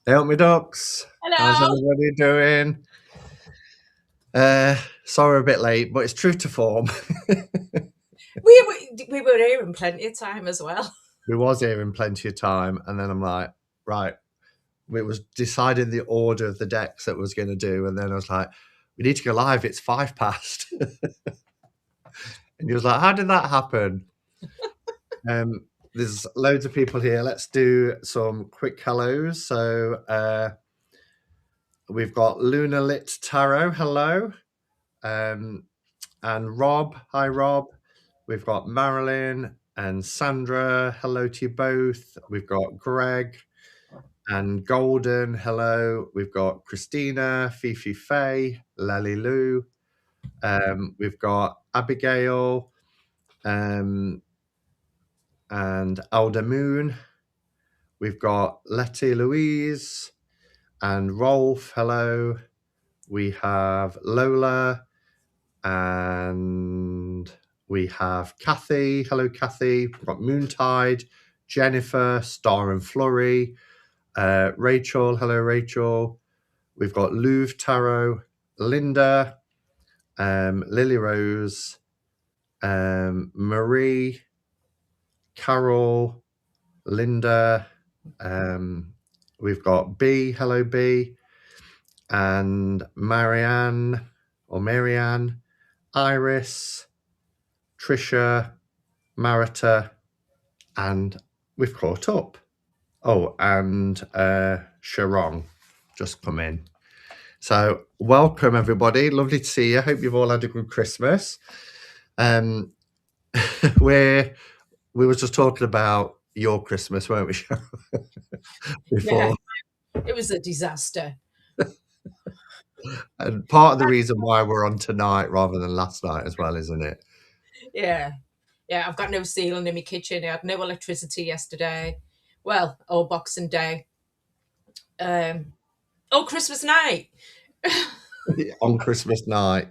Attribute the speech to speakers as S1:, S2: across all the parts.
S1: Help me ducks.
S2: Hello.
S1: How's everybody doing? Sorry we're a bit late, but it's true to form.
S2: We were here in plenty of time as well.
S1: We was here in plenty of time, and then I'm like, right, we was deciding the order of the decks that we was going to do, and then I was like, we need to go live. It's 5 past. And he was like, how did that happen? There's loads of people here. Let's do some quick hellos. So we've got Luna Lit Tarot. Hello. And Rob. Hi, Rob. We've got Marilyn and Sandra. Hello to you both. We've got Greg and Golden. Hello. We've got Christina, Fifi Faye, Lally Lou. We've got Abigail and Alda Moon. We've got Letty Louise and Rolf. Hello. We have Lola and we have Kathy. Hello, Kathy. We've got Moontide, Jennifer, Star and Flurry, Rachel. Hello, Rachel. We've got Louvre Tarot, Linda, Lily Rose, Marie, Carol, Linda. We've got B. Hello, B. And Marianne, Iris, Trisha, Marita, and we've caught up. Oh, and Sharon just come in. So welcome, everybody. Lovely to see you. Hope you've all had a good Christmas. We were just talking about your Christmas, weren't we, Cheryl? Before.
S2: Yeah, it was a disaster.
S1: And part of the reason why we're on tonight rather than last night as well, isn't it?
S2: Yeah. I've got no ceiling in my kitchen. I had no electricity yesterday. Well, Boxing Day. Christmas night.
S1: On Christmas night,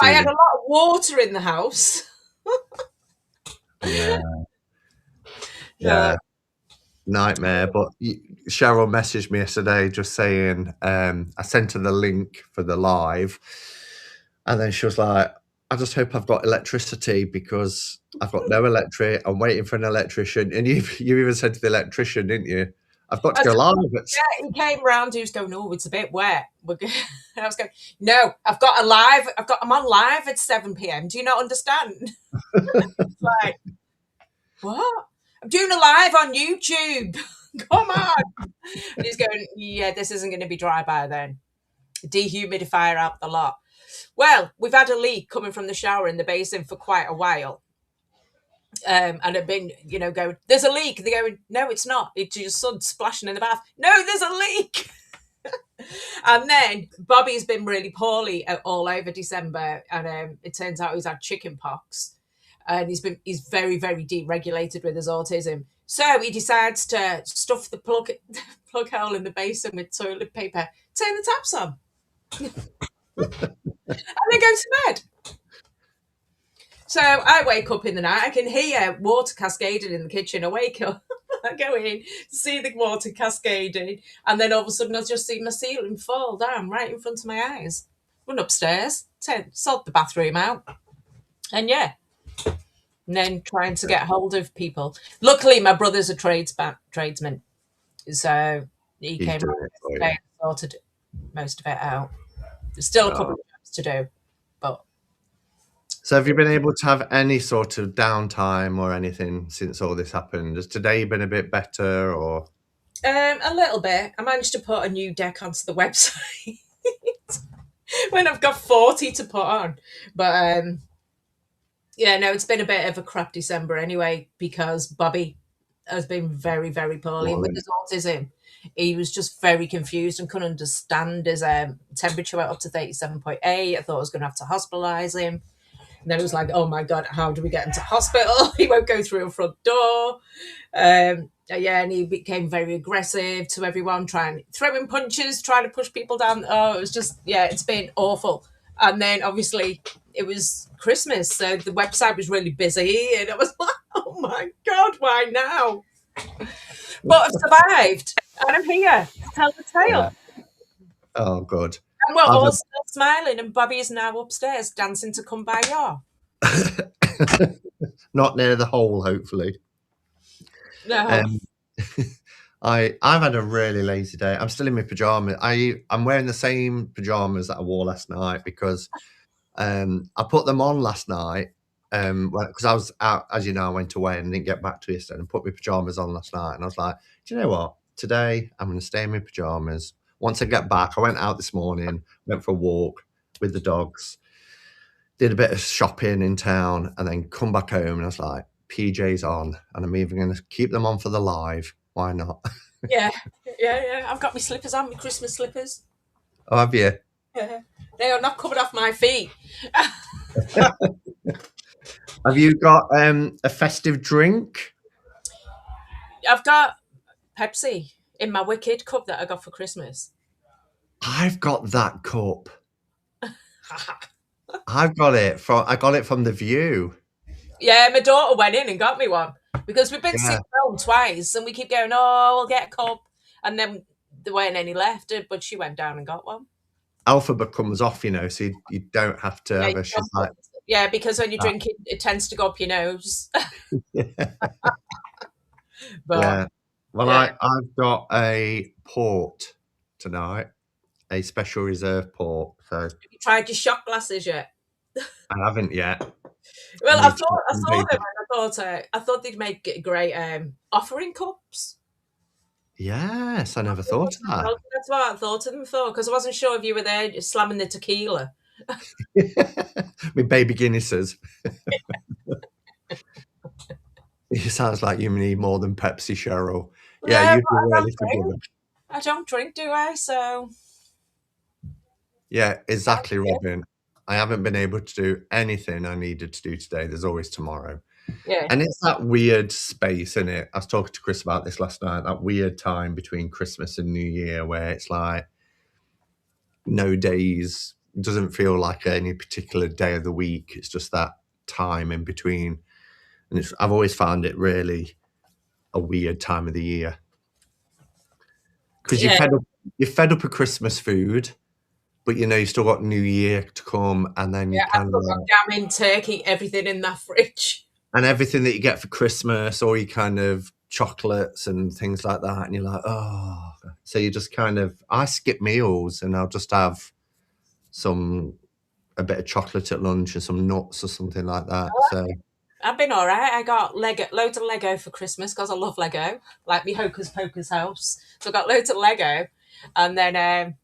S2: I had a lot of water in the house.
S1: Yeah. Nightmare. But Cheryl messaged me yesterday just saying, I sent her the link for the live, and then she was like, I just hope I've got electricity because I've got no electric. I'm waiting for an electrician. And you even said to the electrician, didn't you? I've got to go live.
S2: Yeah, he came round. He was going, "Oh, it's a bit wet." I was going, "No, I'm on live at 7 p.m. Do you not understand?" Like, what? I'm doing a live on YouTube. Come on. And he's going, "Yeah, this isn't going to be dry by then. Dehumidifier out the lot." Well, we've had a leak coming from the shower in the basin for quite a while. And I've been, going, there's a leak. They're going, no, it's not. It's your son splashing in the bath. No, there's a leak. And then Bobby's been really poorly all over December. And it turns out he's had chicken pox. And he's very, very deregulated with his autism. So he decides to stuff the plug hole in the basin with toilet paper, turn the taps on. And then go to bed. So I wake up in the night. I can hear water cascading in the kitchen. I wake up, I go in, see the water cascading, and then all of a sudden I just see my ceiling fall down right in front of my eyes. Run upstairs, sort the bathroom out, and then trying to get hold of people. Luckily, my brother's a tradesman, so he came and sorted most of it out. There's still a couple of jobs to do, but.
S1: So have you been able to have any sort of downtime or anything since all this happened? Has today been a bit better or?
S2: A little bit. I managed to put a new deck onto the website when I've got 40 to put on. But it's been a bit of a crap December anyway because Bobby has been very, very poorly with his autism. He was just very confused and couldn't understand his temperature went up to 37.8. I thought I was going to have to hospitalise him. And then it was like, oh my God, how do we get him to hospital? He won't go through a front door. And he became very aggressive to everyone, throwing punches, trying to push people down. Oh, it was just, it's been awful. And then obviously it was Christmas, so the website was really busy. And I was like, oh my God, why now? But I've survived and I'm here. tell the
S1: Yeah.
S2: tale.
S1: Oh, good.
S2: And we're
S1: I've
S2: all still smiling, and Bobby is now upstairs dancing to Come By Ya.
S1: not near the hole, hopefully.
S2: No.
S1: Um, I've had a really lazy day. I'm still in my pajamas. I'm wearing the same pajamas that I wore last night because I put them on last night because I was out, as you know, I went away and didn't get back to yesterday, and put my pajamas on last night. And I was like, do you know what? Today I'm going to stay in my pajamas. Once I get back, I went out this morning, went for a walk with the dogs, did a bit of shopping in town, and then come back home. And I was like, PJs on, and I'm even going to keep them on for the live. Why not?
S2: Yeah, yeah. I've got my slippers on, my Christmas slippers.
S1: Oh, have you?
S2: Yeah. They are not covered off my feet.
S1: Have you got a festive drink?
S2: I've got Pepsi in my Wicked cup that I got for Christmas.
S1: I've got that cup. I got it from The View.
S2: Yeah, my daughter went in and got me one because we've been
S1: Yeah.
S2: sick film twice, and we keep going, oh, we'll get a cup, and then there weren't any left, but she went down and got one.
S1: Alphabet comes off, so you don't have to have a shit like
S2: Yeah, because when you
S1: that.
S2: drink it, it tends to go up your nose. But
S1: Yeah. Well,
S2: yeah,
S1: I've got a port tonight, a special reserve port. So
S2: you tried your shot glasses yet?
S1: I haven't yet.
S2: Well,
S1: I
S2: I
S1: need to
S2: thought
S1: get
S2: I
S1: some
S2: saw them,
S1: baby.
S2: and I thought they'd make great offering cups.
S1: Yes, I never thought of that.
S2: That's what I thought of them for, because I wasn't sure if you were there just slamming the tequila.
S1: With baby Guinnesses. It sounds like you need more than Pepsi, Cheryl. Yeah,
S2: Yeah,
S1: you'd
S2: but
S1: be
S2: I
S1: really
S2: don't
S1: forgiven.
S2: drink. I don't drink, do I? So
S1: Yeah, exactly, Robin. I haven't been able to do anything I needed to do today. There's always tomorrow.
S2: yeah,
S1: And it's that weird space, isn't it? I was talking to Chris about this last night, that weird time between Christmas and New Year where it's like no days, doesn't feel like any particular day of the week. It's just that time in between. And I've always found it really a weird time of the year. Because
S2: yeah,
S1: you're fed up of Christmas food, but you've still got New Year to come, and then you
S2: yeah. I've
S1: kind of
S2: still got
S1: like,
S2: gammon, turkey, everything in that fridge.
S1: and everything that you get for Christmas, or you kind of chocolates and things like that, and you're like, oh. So you just kind of, I skip meals and I'll just have a bit of chocolate at lunch and some nuts or something like that. So
S2: I've been all right. I got loads of Lego for Christmas because I love Lego, like my Hocus Pocus house. So I got loads of Lego, and then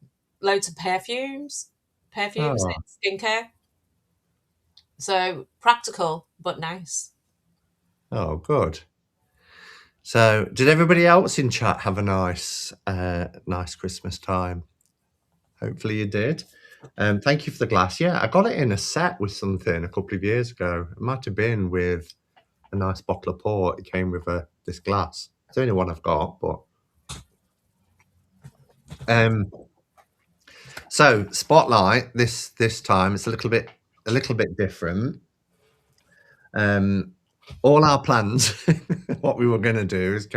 S2: loads of perfumes
S1: oh,
S2: and skincare. So practical but nice.
S1: oh, good. So did everybody else in chat have a nice Christmas time? Hopefully you did. Thank you for the glass. Yeah, I got it in a set with something a couple of years ago. It might have been with a nice bottle of port. It came with this glass. It's the only one I've got, but so spotlight this time it's a little bit different. All our plans, what we were going to do is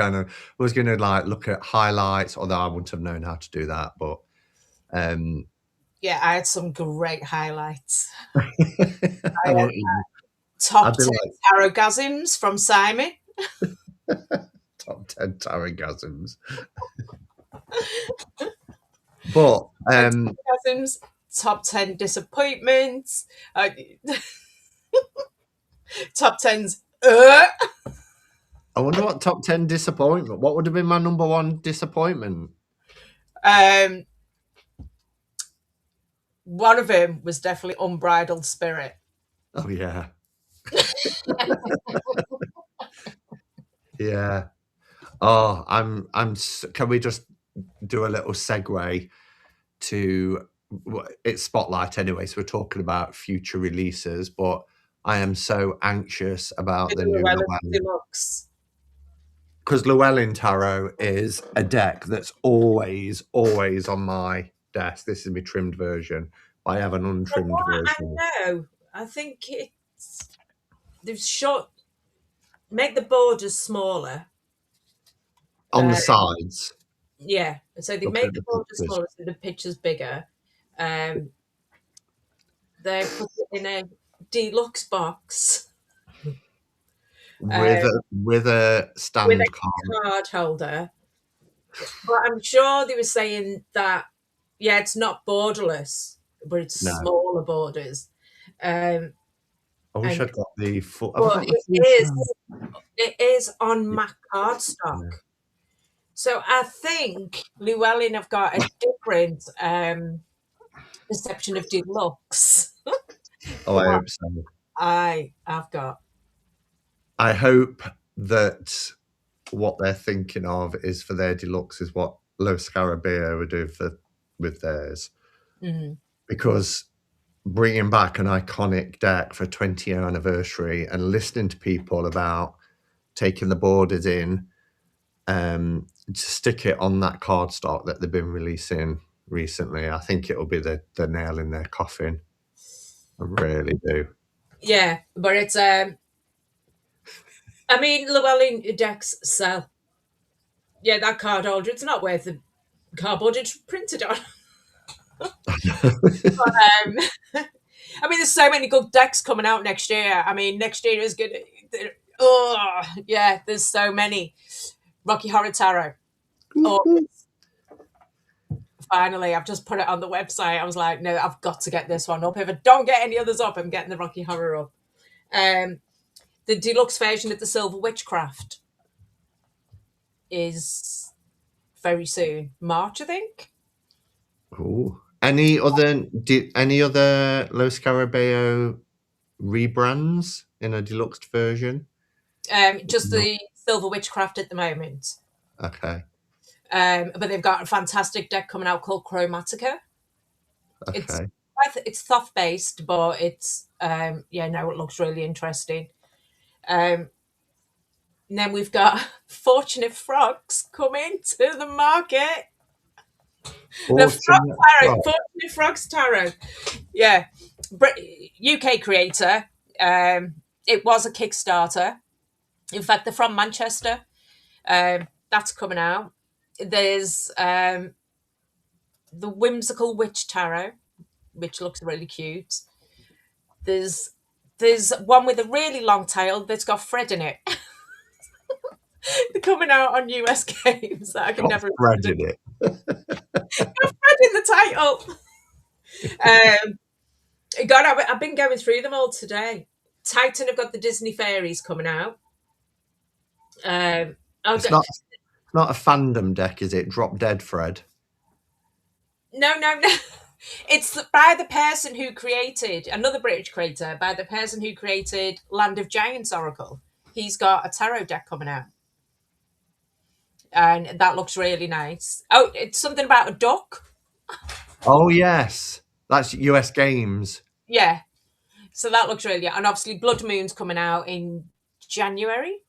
S1: was going to like look at highlights, although I wouldn't have known how to do that, but
S2: Yeah, I had some great highlights.
S1: I won't even,
S2: Top
S1: I'd be
S2: 10
S1: like
S2: tarotgasms from Simon.
S1: top 10 tarotgasms. But
S2: Tarotgasms, top 10 disappointments, top 10s.
S1: I wonder what top 10 disappointment, what would have been my number one disappointment?
S2: One of them was definitely Unbridled Spirit.
S1: Oh yeah. Yeah. Oh, can we just do a little segue to it's Spotlight anyway, so we're talking about future releases, but I am so anxious about the new Llewellyn,
S2: Deluxe.
S1: because Llewellyn Tarot is a deck that's always on my desk. This is my trimmed version. I have an untrimmed version.
S2: I know. I think they've make the borders smaller
S1: On the sides.
S2: Yeah, so they
S1: Look
S2: made
S1: at
S2: the
S1: the
S2: border
S1: pictures
S2: smaller, so the picture's bigger. Um, they put it in a deluxe box uh,
S1: with a
S2: with
S1: stand card.
S2: a card holder. But I'm sure they were saying that, yeah, it's not borderless, but it's
S1: No,
S2: smaller borders. Um,
S1: I wish
S2: and
S1: I'd got the full. Have I
S2: but
S1: got the full size?
S2: it is on
S1: Yeah.
S2: Mac
S1: Yeah.
S2: cardstock. So I think Llewellyn have got a different perception of deluxe
S1: Oh,
S2: to
S1: I
S2: what
S1: hope so.
S2: I've got.
S1: I hope that what they're thinking of is for their deluxe is what Los Scarabeo would do for with theirs,
S2: Mhm.
S1: because bringing back an iconic deck for 20-year anniversary and listening to people about taking the borders in, to stick it on that cardstock that they've been releasing recently, I think it'll be the nail in their coffin. I really do.
S2: Yeah, but it's I mean Llewellyn decks sell. Yeah, that card holder, it's not worth the cardboard it's printed on. Um, I mean, there's so many good decks coming out next year. I mean, next year is good. Oh, yeah, there's so many. Rocky Horror Tarot. Oh, finally, I've just put it on the website. I was like, no, I've got to get this one up. If I don't get any others up, I'm getting the Rocky Horror up. Um, the deluxe version of the Silver Witchcraft is very soon, March, I think.
S1: Cool. Any other Los Scarabeo rebrands in a deluxe version?
S2: Just
S1: No.
S2: the Silver Witchcraft at the moment.
S1: Okay.
S2: But they've got a fantastic deck coming out called Chromatica. It's
S1: Okay.
S2: it's thoth based, but it's yeah, no, it looks really interesting. Um, and then we've got Fortunate Frogs coming to the market. The Frog
S1: Fortunate
S2: Tarot,
S1: Frog.
S2: Fortunate Frogs Tarot. Yeah, UK creator. It was a Kickstarter. In fact, they're from Manchester. That's coming out. There's the Whimsical Witch Tarot, which looks really cute. There's there's one with a really long tail that's got Fred in it. They're coming out on US games that I can
S1: Got
S2: never
S1: Fred
S2: imagine.
S1: in it.
S2: Got Fred in the title. God, I've been going through them all today. Titan have got the Disney fairies coming out. Um, oh,
S1: It's not a fandom deck, is it? Drop Dead Fred.
S2: no, no, no. It's by the person who created another British creator, by the person who created Land of Giants Oracle. He's got a tarot deck coming out, and that looks really nice. Oh, it's something about a duck.
S1: Oh yes. That's US Games.
S2: Yeah, so that looks really, and obviously Blood Moon's coming out in January.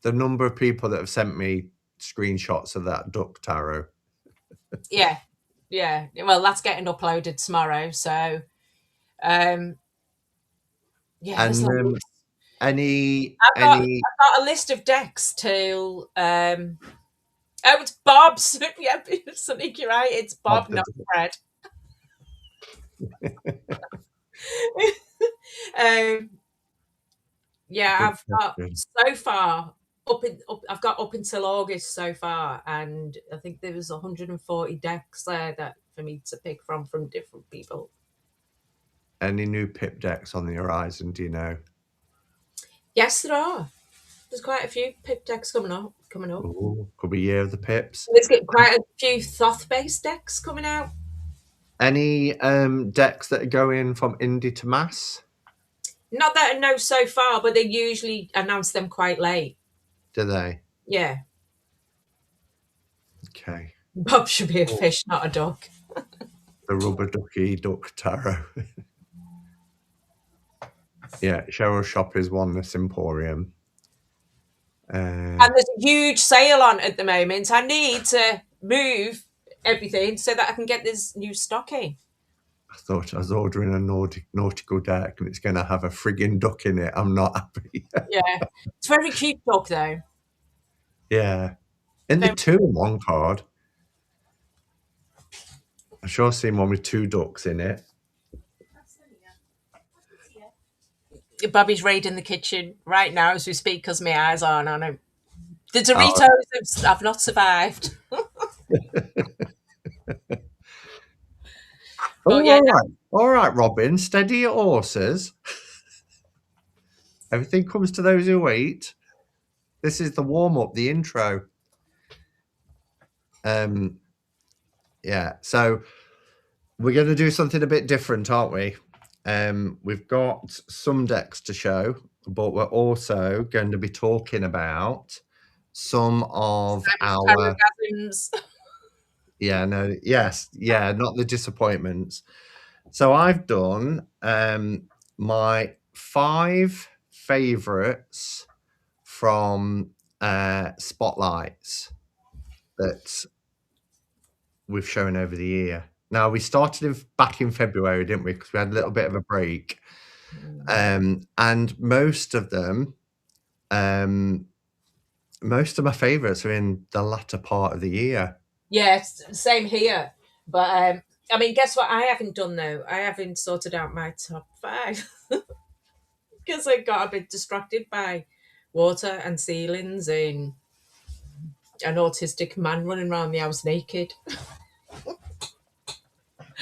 S1: The number of people that have sent me screenshots of that duck tarot.
S2: Yeah, yeah. Well, that's getting uploaded tomorrow. So, um, yeah, there's
S1: And
S2: loads.
S1: any
S2: I've got a list of decks till oh, it's Bob's. Yeah, Sonic, you're right. It's
S1: of
S2: Bob,
S1: the
S2: not Fred. um, yeah,
S1: good
S2: I've got
S1: question.
S2: so far I've got up until August so far, and I think there was 140 decks there that for me to pick from different people.
S1: Any new pip decks on the horizon, do you know?
S2: Yes, there are. There's quite a few pip decks coming up. Coming up.
S1: Ooh, could be Year of the Pips.
S2: There's quite a few Thoth-based decks coming out.
S1: Any decks that are going from indie to mass?
S2: Not that I know so far, but they usually announce them quite late.
S1: Do they?
S2: Yeah.
S1: Okay.
S2: Bob should be a
S1: Oh,
S2: fish, not a duck.
S1: the Rubber Ducky Duck Tarot. Yeah, Cheryl Shop is Oneness Emporium.
S2: And there's a huge sale on at the moment. I need to move everything so that I can get this new stocking.
S1: I thought I was ordering a nautical deck and it's going to have a frigging duck in it. I'm not happy.
S2: Yeah. It's a very cute duck, though.
S1: Yeah. In the
S2: Very,
S1: 2-in-1 card. I've sure seen one with 2 ducks in it.
S2: Bobby's raiding the kitchen right now as we speak because my eyes aren't on him. The
S1: Oh,
S2: Doritos have not survived. But yeah,
S1: all right, Robin. Steady your horses. Everything comes to those who wait. This is the warm up, the intro. Yeah. So we're going to do something a bit different, aren't we? We've got some decks to show, but we're also going to be talking about some of our
S2: Tarot-gasms.
S1: not the disappointments. So I've done my 5 favorites from spotlights that we've shown over the year. Now we started back in February, didn't we? Because we had a little bit of a break, and most of them, most of my favourites are in the latter part of the year.
S2: Yeah, same here. But I mean, guess what? I haven't done though. I haven't sorted out my top 5 because I got a bit distracted by water and ceilings and an autistic man running around the house naked.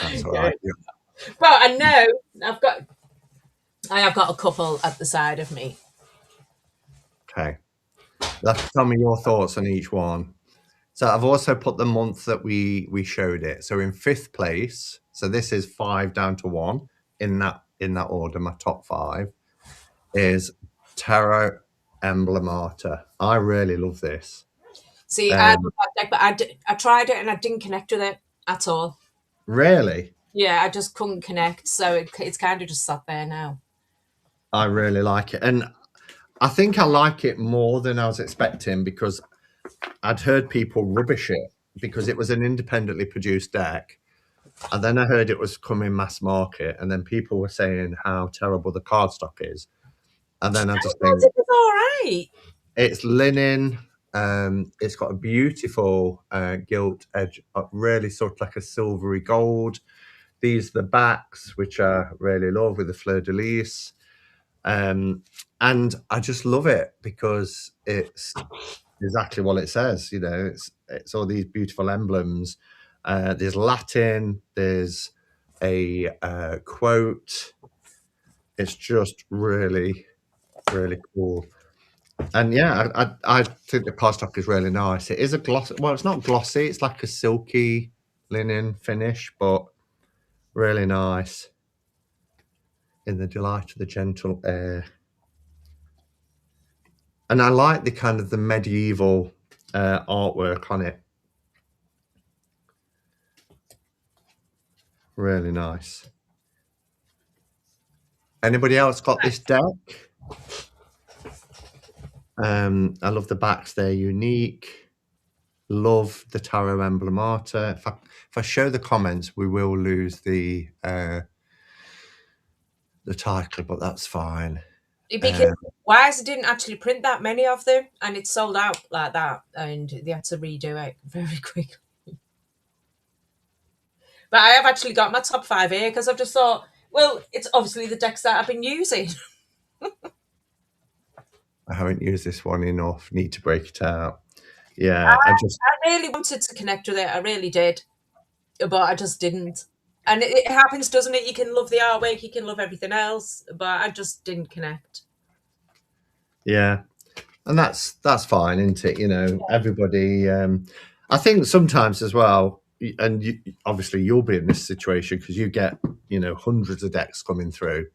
S1: That's all right. Yeah.
S2: But I know I have got a couple at the side of me.
S1: Okay. Let's tell me your thoughts on each one. So I've also put the month that we showed it. So in 5th place, so this is 5 down to 1 in that order. My top 5 is Tarot Emblemata. I really love this.
S2: See, I love that deck, but I tried it and I didn't connect with it at all.
S1: Really?
S2: Yeah, I just couldn't connect. So it's kind of just sat there now.
S1: I really like it. And I think I like it more than I was expecting because I'd heard people rubbish it because it was an independently produced deck. And then I heard it was coming mass market. And then people were saying how terrible the cardstock is. And then I just think
S2: it was all right.
S1: it's linen. It's got a beautiful gilt edge, really sort of like a silvery gold. These are the backs, which I really love with the fleur de lis. And I just love it because it's exactly what it says. You know, it's all these beautiful emblems. There's Latin. There's a quote. It's just really, really cool. And yeah, I think the cardstock is really nice. It is a gloss. Well, it's not glossy. It's like a silky linen finish, but really nice. In the delight of the gentle air. And I like the kind of the medieval artwork on it. Really nice. Anybody else got this deck? I love the backs, they're unique. Love the Tarot Emblemata. If I show the comments, we will lose the title, but that's fine.
S2: Because Wise didn't actually print that many of them, and it sold out like that, and they had to redo it very quickly. But I have actually got my top 5 here because I've just thought, well, it's obviously the decks that I've been using.
S1: I haven't used this one enough. Need to break it out. Yeah,
S2: I really wanted to connect with it. I really did, but I just didn't. And it happens, doesn't it? You can love the artwork, you can love everything else, but I just didn't connect.
S1: Yeah, and that's fine, isn't it? You know, everybody. I think sometimes as well, and obviously you'll be in this situation because you get hundreds of decks coming through.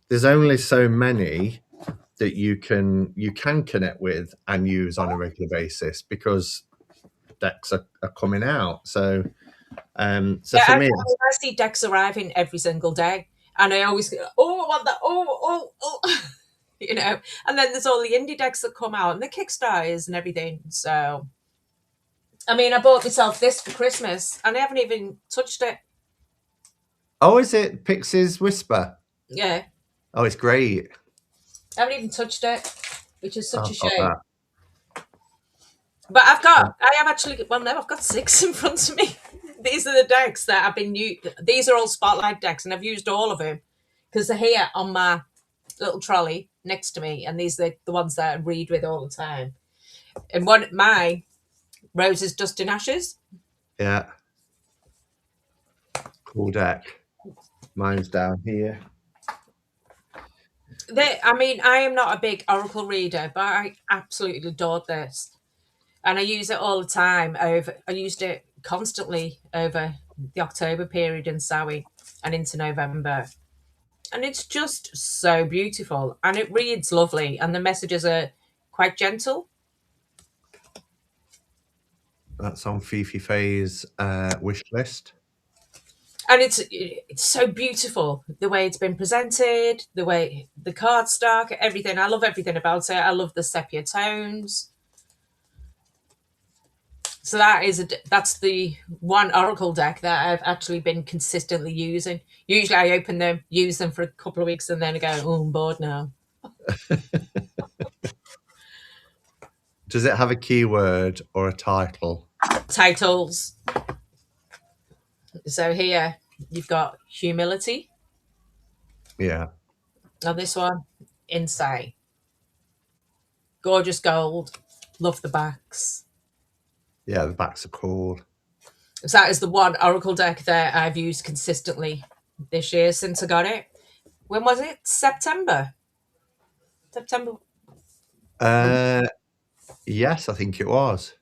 S1: There's only so many that you can connect with and use on a regular basis because decks are coming out. So for me,
S2: I see decks arriving every single day, and I always go, "Oh, I want that! Oh!" And then there's all the indie decks that come out and the Kickstarters and everything. So, I mean, I bought myself this for Christmas, and I haven't even touched it.
S1: Oh, is it Pixie's Whisper?
S2: Yeah.
S1: Oh, it's great.
S2: I haven't even touched it, which is such a shame. But I've got 6 in front of me. These are the decks that I've been these are all spotlight decks, and I've used all of them because they're here on my little trolley next to me, and these are the ones that I read with all the time. And one my Roses, Dust and Ashes.
S1: Yeah. Cool deck. Mine's down here.
S2: I mean, I am not a big Oracle reader, but I absolutely adored this. And I use it all the time. I used it constantly over the October period in Samhain and into November. And it's just so beautiful. And it reads lovely. And the messages are quite gentle.
S1: That's on Fifi Faye's wish list.
S2: And it's so beautiful, the way it's been presented, the way the cardstock, everything. I love everything about it. I love the sepia tones. So that's the one Oracle deck that I've actually been consistently using. Usually I open them, use them for a couple of weeks, and then I go, oh, I'm bored now.
S1: Does it have a keyword or a title?
S2: Titles. So here you've got humility.
S1: Yeah.
S2: On this one, insight. Gorgeous gold. Love the backs.
S1: Yeah, the backs are cool.
S2: So that is the one Oracle deck that I've used consistently this year since I got it. When was it? September. September.
S1: Yes, I think it was.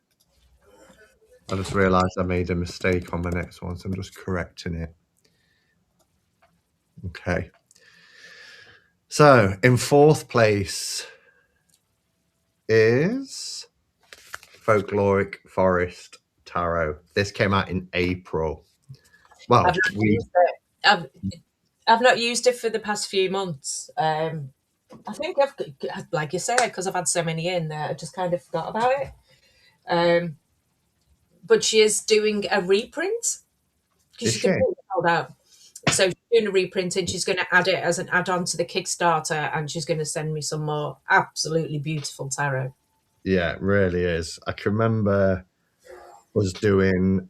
S1: I just realised I made a mistake on the next one, so I'm just correcting it. Okay. So, in fourth place is Folkloric Forest Tarot. This came out in April. Well,
S2: I've not used it for the past few months. I think like you say, because I've had so many in there, I just kind of forgot about it. But she is doing a reprint because she's completely sold out. So she's doing a reprint, and she's going to add it as an add-on to the Kickstarter, and she's going to send me some more absolutely beautiful tarot.
S1: Yeah, it really is. I can remember us doing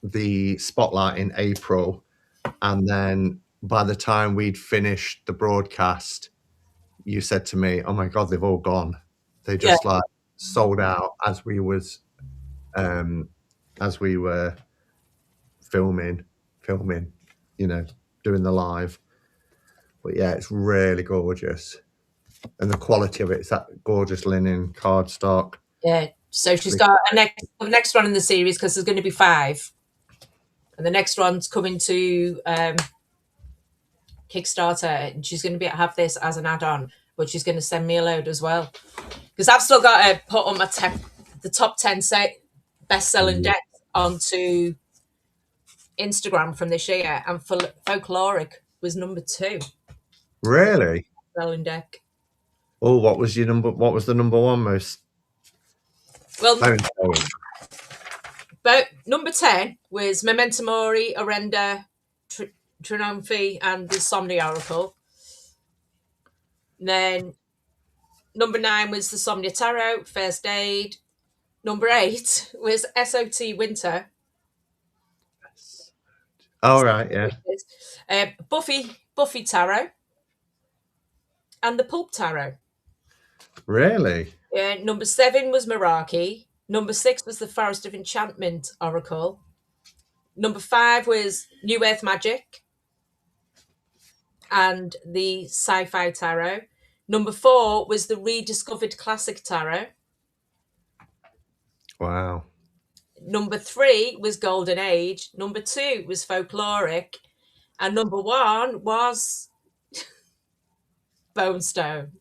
S1: the spotlight in April, and then by the time we'd finished the broadcast, you said to me, "Oh my God, they've all gone. They just like sold out as we were filming, you know, doing the live." But yeah, it's really gorgeous, and the quality of it, it's that gorgeous linen cardstock.
S2: Yeah. So she's got the next one in the series, because there's going to be 5, and the next one's coming to Kickstarter, and she's going to have this as an add-on, but she's going to send me a load as well, because I've still got to put on the top 10 best-selling decks onto Instagram from this year, and Folkloric was number 2.
S1: Really?
S2: Selling deck.
S1: Oh, what was the number one most?
S2: Well, but number 10 was Memento Mori, Orenda, Trinomphi, and the Somni Oracle. And then number 9 was the Somnia Tarot, First Aid. Number 8 was SOT Winter.
S1: Oh, right, yeah.
S2: Buffy Tarot. And the Pulp Tarot.
S1: Really?
S2: Number 7 was Meraki. Number 6 was the Forest of Enchantment Oracle. Number 5 was New Earth Magic and the Sci-Fi Tarot. Number 4 was the Rediscovered Classic Tarot.
S1: Wow.
S2: Number 3 was Golden Age. Number 2 was Folkloric. And number 1 was Bone Stone.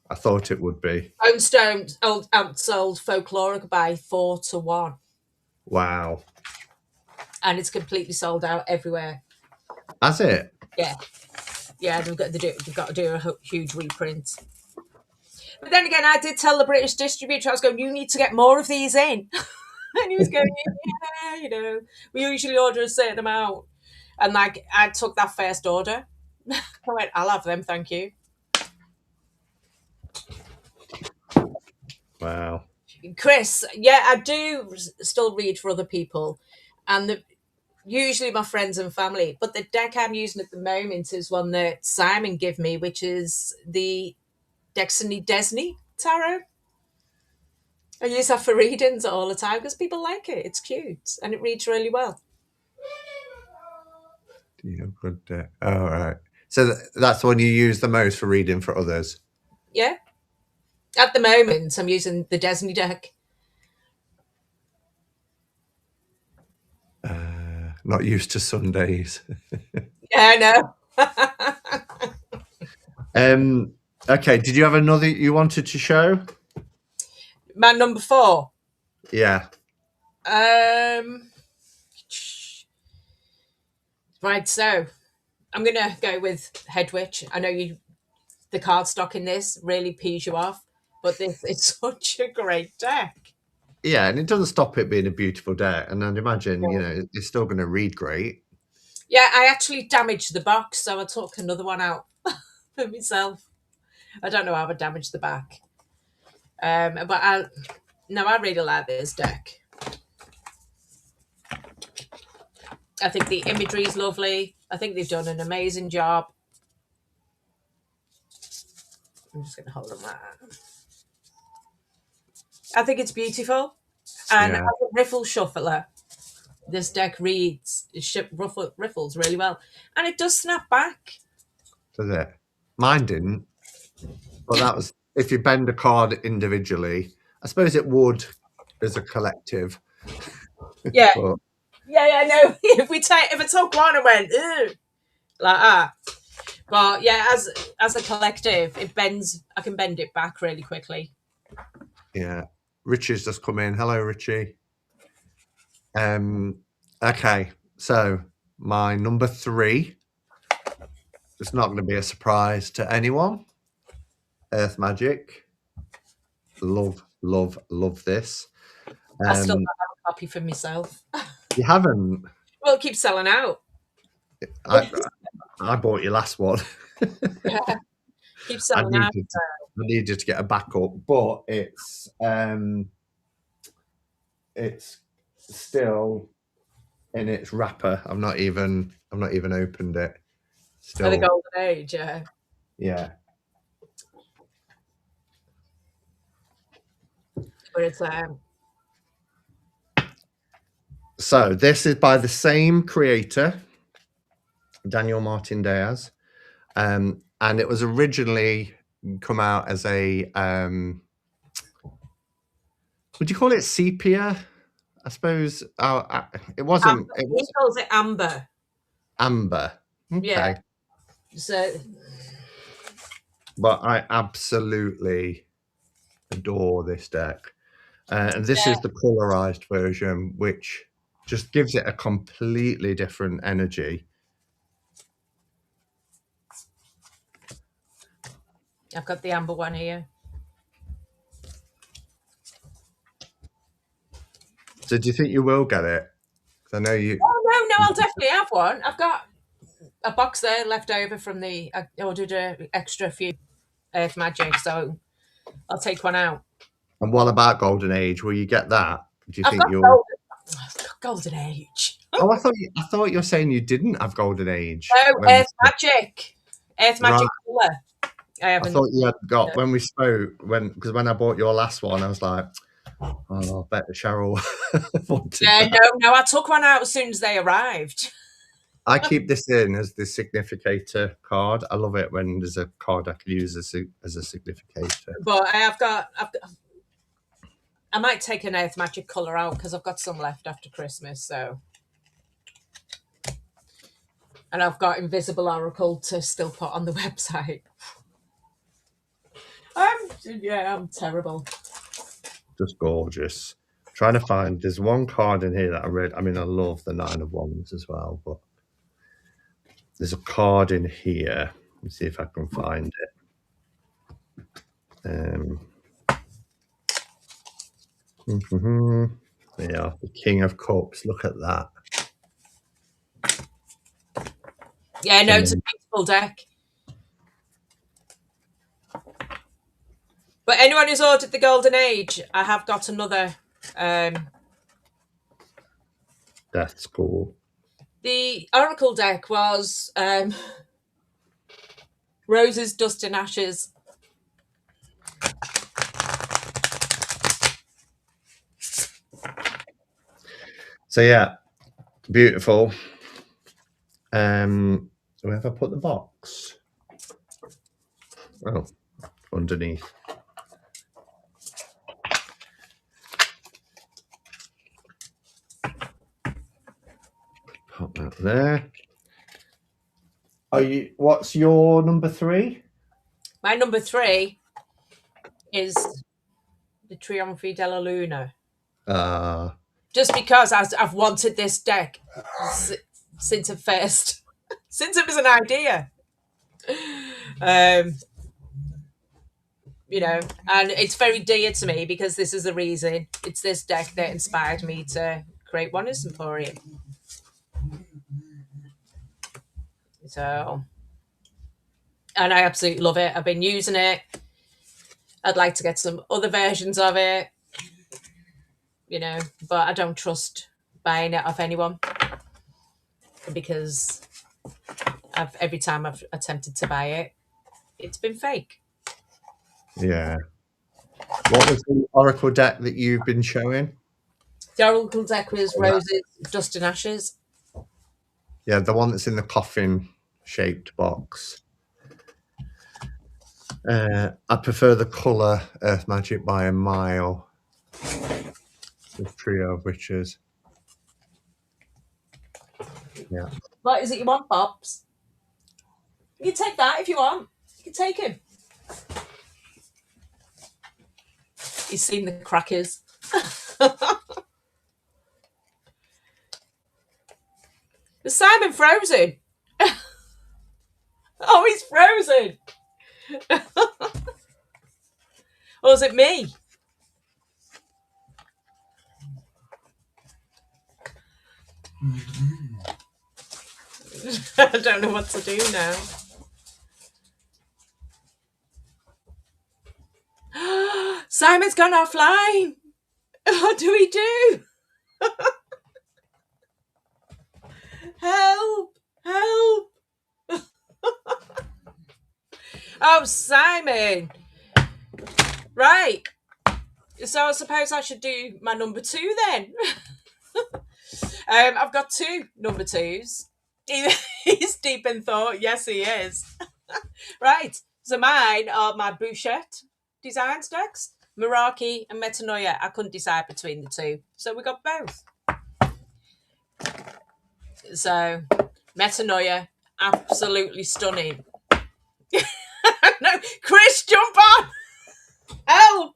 S1: I thought it would be.
S2: Bone Stone outsold Folkloric by 4-1.
S1: Wow.
S2: And it's completely sold out everywhere.
S1: Has it?
S2: Yeah. Yeah, they've got to do a huge reprint. But then again, I did tell the British distributor, I was going, you need to get more of these in. And he was going, yeah, we usually order a certain amount. And like, I took that first order. I went, I'll have them, thank you.
S1: Wow.
S2: Chris, yeah, I do still read for other people. and usually my friends and family. But the deck I'm using at the moment is one that Simon gave me, which is the Destiny Tarot. I use that for readings all the time because people like it. It's cute and it reads really well.
S1: Yeah, good. All right. So that's the one you use the most for reading for others.
S2: Yeah. At the moment, I'm using the Destiny deck.
S1: Not used to Sundays.
S2: Yeah, I know.
S1: Okay. Did you have another you wanted to show?
S2: My number 4.
S1: Yeah.
S2: Right, so I'm gonna go with Head Witch. I know the cardstock in this really pees you off, but this is such a great deck.
S1: Yeah, and it doesn't stop it being a beautiful deck. And I'd imagine, it's still going to read great.
S2: Yeah, I actually damaged the box, so I took another one out for myself. I don't know how I damaged the back. But I really like this deck. I think the imagery is lovely. I think they've done an amazing job. I'm just going to hold on that. I think it's beautiful. And
S1: Yeah.
S2: as a riffle shuffler, this deck reads, riffles really well. And it does snap back.
S1: Does it? Mine didn't. But that was, if you bend a card individually, I suppose it would as a collective.
S2: Yeah.
S1: But
S2: Yeah, no. if I took one and went, ugh, like but yeah, as a collective, it bends. I can bend it back really quickly.
S1: yeah. Richie's just come in. Hello, Richie. Okay. So my number 3. It's not going to be a surprise to anyone. Earth Magic. Love, love, love this.
S2: I still don't have a copy for myself.
S1: You haven't.
S2: Well, it keeps selling out.
S1: I bought your last one.
S2: Yeah, keeps
S1: I
S2: selling out.
S1: needed to get a backup, but it's still in its wrapper. I've not even opened it.
S2: For the
S1: Still,
S2: golden age, yeah.
S1: yeah.
S2: But it's
S1: So this is by the same creator, Daniel Martin Diaz, and it was originally come out as a would you call it sepia? I suppose it wasn't.
S2: amber.
S1: It
S2: He
S1: was
S2: calls it amber.
S1: amber.
S2: Yeah.
S1: Okay,
S2: So
S1: but I absolutely adore this deck, and this
S2: yeah,
S1: is the colorized version, which just gives it a completely different energy.
S2: I've got the amber one here.
S1: So do you think you will get it? 'Cause I know you.
S2: Oh no, I'll definitely have one. I've got a box there left over from I ordered an extra few Earth Magic, so I'll take one out.
S1: And what about Golden Age? Will you get that? Do you
S2: I've
S1: think
S2: got
S1: you'll?
S2: golden age.
S1: Oh, I thought you were saying you didn't have Golden Age
S2: No,
S1: when we spoke.
S2: Earth
S1: Right.
S2: Magic colour. I
S1: I
S2: haven't.
S1: thought you had got
S2: No.
S1: when we spoke because when I bought your last one, I was like, oh, I bet Cheryl wanted
S2: Yeah,
S1: that.
S2: no, I took one out as soon as they arrived.
S1: I keep this in as the significator card. I love it when there's a card I can use as a significator.
S2: But I might take an Earth Magic colour out because I've got some left after Christmas. So, and I've got Invisible Oracle to still put on the website. I'm terrible.
S1: Just gorgeous. Trying to find. There's one card in here that I read. I mean, I love the 9 of Wands as well, but there's a card in here. Let me see if I can find it. Yeah, the King of Cups. Look at that.
S2: Yeah, no, it's a beautiful deck. But anyone who's ordered the Golden Age, I have got another
S1: That's cool.
S2: The Oracle deck was Roses, Dust and Ashes.
S1: So yeah, beautiful. Where have I put the box? Oh, underneath. Pop that there. What's your number 3?
S2: My number 3 is the Trionfi della Luna. Just because I've wanted this deck since it first, since it was an idea. You know, and it's very dear to me because this is the reason. It's this deck that inspired me to create Oneness Emporium. So, and I absolutely love it. I've been using it. I'd like to get some other versions of it, you know, but I don't trust buying it off anyone because every time I've attempted to buy it, it's been fake.
S1: Yeah. What was the Oracle deck that you've been showing?
S2: The Oracle deck was Roses, Dust and Ashes.
S1: Yeah, the one that's in the coffin-shaped box. I prefer the colour Earth Magic by a mile. The Trio of Witches. Yeah.
S2: What is it you want, Bobs? You can take that if you want. You can take him. He's seen the crackers. Is Simon frozen? Oh, he's frozen. Or is it me? I don't know what to do now. Simon's gone offline. What do we do? Help! Help! Oh, Simon. Right. So I suppose I should do my number 2 then. I've got 2 number 2s. He's deep in thought. Yes, he is. Right. So mine are my Bouchette designs decks, Meraki and Metanoia. I couldn't decide between the 2. So we got both. So Metanoia, absolutely stunning. No, Chris, jump on! Help!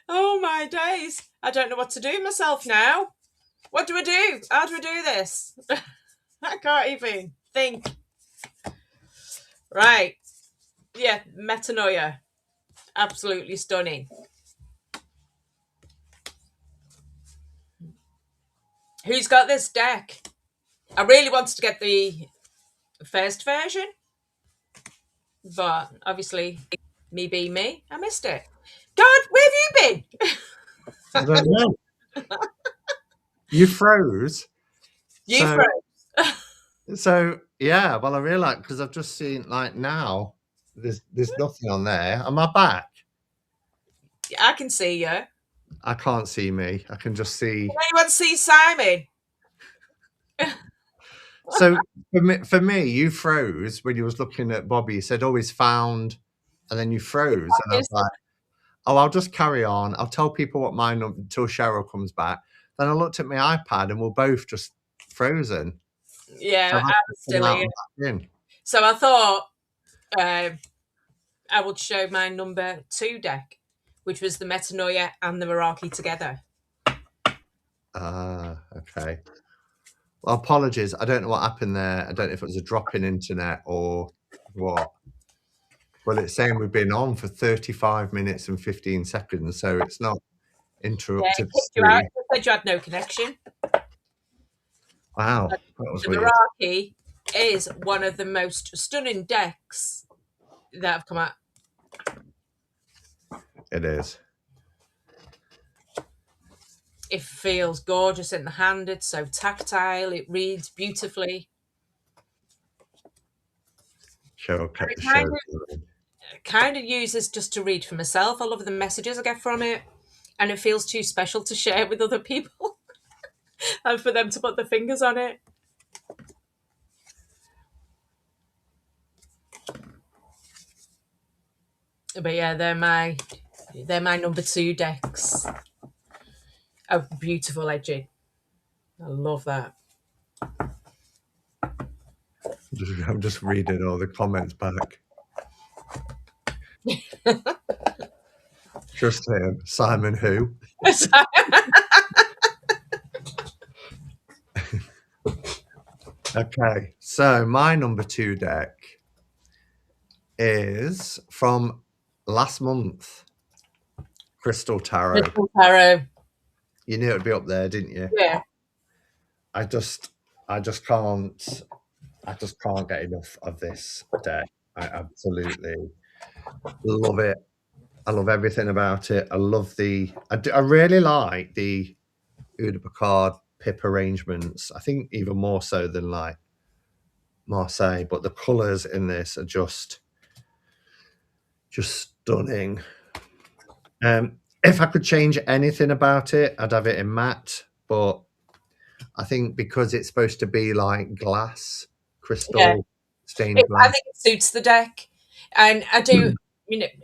S2: Oh my days. I don't know what to do myself now. What do I do? How do I do this? I can't even think. Right. Yeah, Metanoia. Absolutely stunning. Who's got this deck? I really wanted to get the first version, but obviously, me being me, I missed it. God, where have you been?
S1: I don't know. You froze.
S2: You froze.
S1: So yeah, well I realised because I've just seen like now there's nothing on there. Am I back?
S2: I can see you.
S1: I can't see me. I can just see.
S2: Can anyone see Simon?
S1: So for me, you froze when you was looking at Bobby. You said, "Oh, he's found," and then you froze, and I was like, "Oh, I'll just carry on. I'll tell people what mine until Cheryl comes back." Then I looked at my iPad, and we're both just frozen.
S2: Yeah,
S1: So
S2: I was still
S1: in.
S2: So I thought I would show my number 2 deck, which was the Metanoia and the Meraki together.
S1: Okay. Well, apologies. I don't know what happened there. I don't know if it was a drop in internet or what. Well, it's saying we've been on for 35 minutes and 15 seconds, so it's not interrupted.
S2: Yeah, it kicked you out. It said you had no connection.
S1: Wow, that was
S2: the
S1: weird.
S2: Meraki is one of the most stunning decks that have come out.
S1: It is.
S2: It feels gorgeous in the hand. It's so tactile. It reads beautifully.
S1: Cheryl
S2: And
S1: kept
S2: it
S1: the show going.
S2: kind of uses just to read for myself. I love the messages I get from it, and it feels too special to share with other people and for them to put their fingers on it. But yeah, they're my number 2 decks. Oh, beautiful edging. I love that.
S1: I'm just reading all the comments back. Just him, Simon who? Okay, so my number 2 deck is from last month, Crystal Tarot.
S2: Crystal Tarot.
S1: You knew it'd be up there, didn't you?
S2: Yeah.
S1: I just can't get enough of this deck. I absolutely love it. I love everything about it. I love I really like the Uda Picard pip arrangements. I think even more so than like Marseille, but the colours in this are just stunning. If I could change anything about it, I'd have it in matte, but I think because it's supposed to be like glass,
S2: Yeah.
S1: crystal, stained
S2: I
S1: glass.
S2: think it suits the deck. And I do,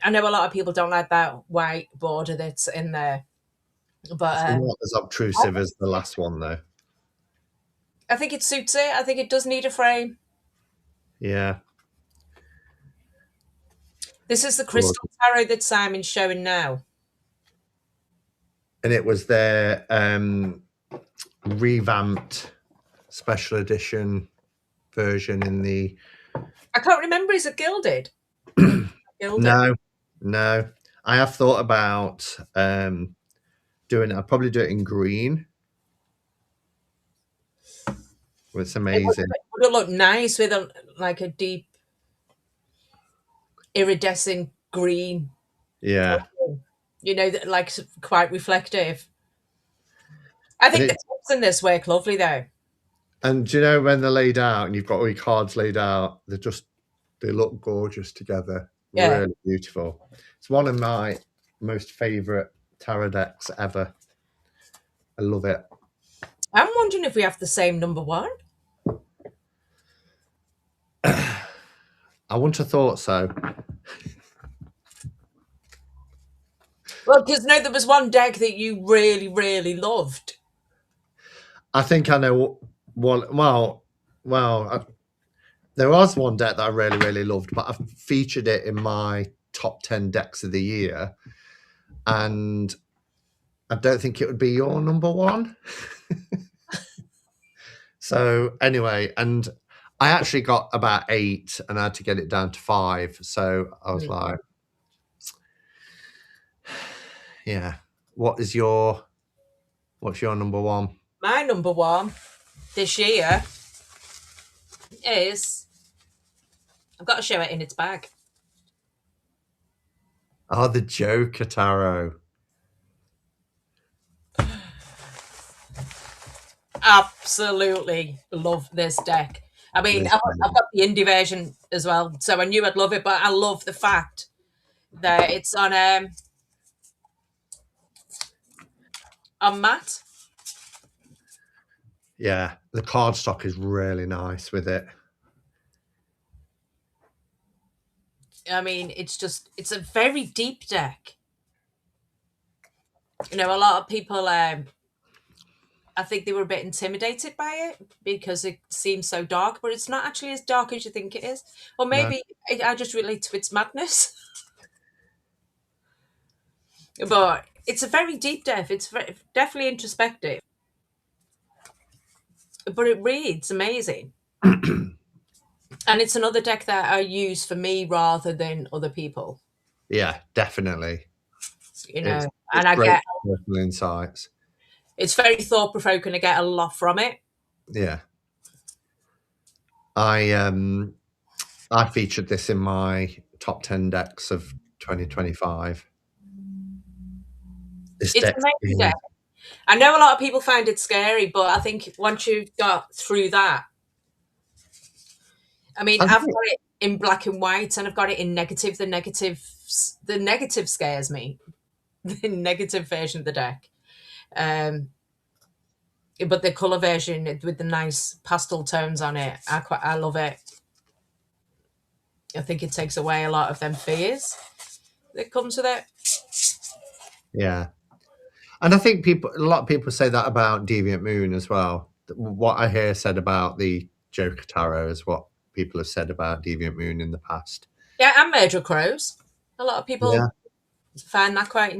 S2: I know a lot of people don't like that white border that's in there. But
S1: It's not as obtrusive as the last one, though.
S2: I think it suits it. I think it does need a frame.
S1: Yeah.
S2: This is the Crystal Tarot that Simon's showing now.
S1: And it was their revamped special edition version in the...
S2: I can't remember. Is it gilded?
S1: No. I have thought about doing it. I'll probably do it in green. It's amazing.
S2: Would it look nice with a deep iridescent green?
S1: Yeah.
S2: Like quite reflective. I think the tips in this work lovely though.
S1: And do you know when they're laid out and you've got all your cards laid out, they look gorgeous together.
S2: Yeah.
S1: Really beautiful. It's one of my most favourite tarot decks ever. I love it.
S2: I'm wondering if we have the same number 1.
S1: I wouldn't have thought so.
S2: Well, because there was one deck that you really, really loved.
S1: I think I know one. There was one deck that I really, really loved, but I've featured it in my top 10 decks of the year. And I don't think it would be your number 1. So anyway, and I actually got about 8 and I had to get it down to 5. So I was like, yeah. What's your number 1?
S2: My number 1 this year is, I've got to show it in its bag.
S1: Oh, the Joker Tarot.
S2: Absolutely love this deck. I mean, I've got the indie version as well, so I knew I'd love it, but I love the fact that it's on matte.
S1: Yeah, the cardstock is really nice with it.
S2: I mean, it's a very deep deck. A lot of people, I think they were a bit intimidated by it because it seems so dark, but it's not actually as dark as you think it is. Or maybe I just relate to its madness. But it's a very deep deck. It's definitely introspective. But it reads amazing. And it's another deck that I use for me rather than other people.
S1: Yeah, definitely.
S2: It's
S1: and I get personal insights.
S2: It's very thought provoking. I get a lot from it.
S1: Yeah. I featured this in my top 10 decks of 2025.
S2: It's an amazing deck. I know a lot of people find it scary, but I think once you've got through that, I mean,
S1: I
S2: I've
S1: think,
S2: got it in black and white, and I've got it in negative. The negative scares me. The negative version of the deck. Um, but the color version with the nice pastel tones on it, I love it. I think it takes away a lot of them fears that comes with it.
S1: yeah. And I think a lot of people say that about Deviant Moon as well. What I hear said about the Joker Tarot is what people have said about Deviant Moon in the past.
S2: Yeah, and Murder Crows. A lot of
S1: Yeah.
S2: people find that quite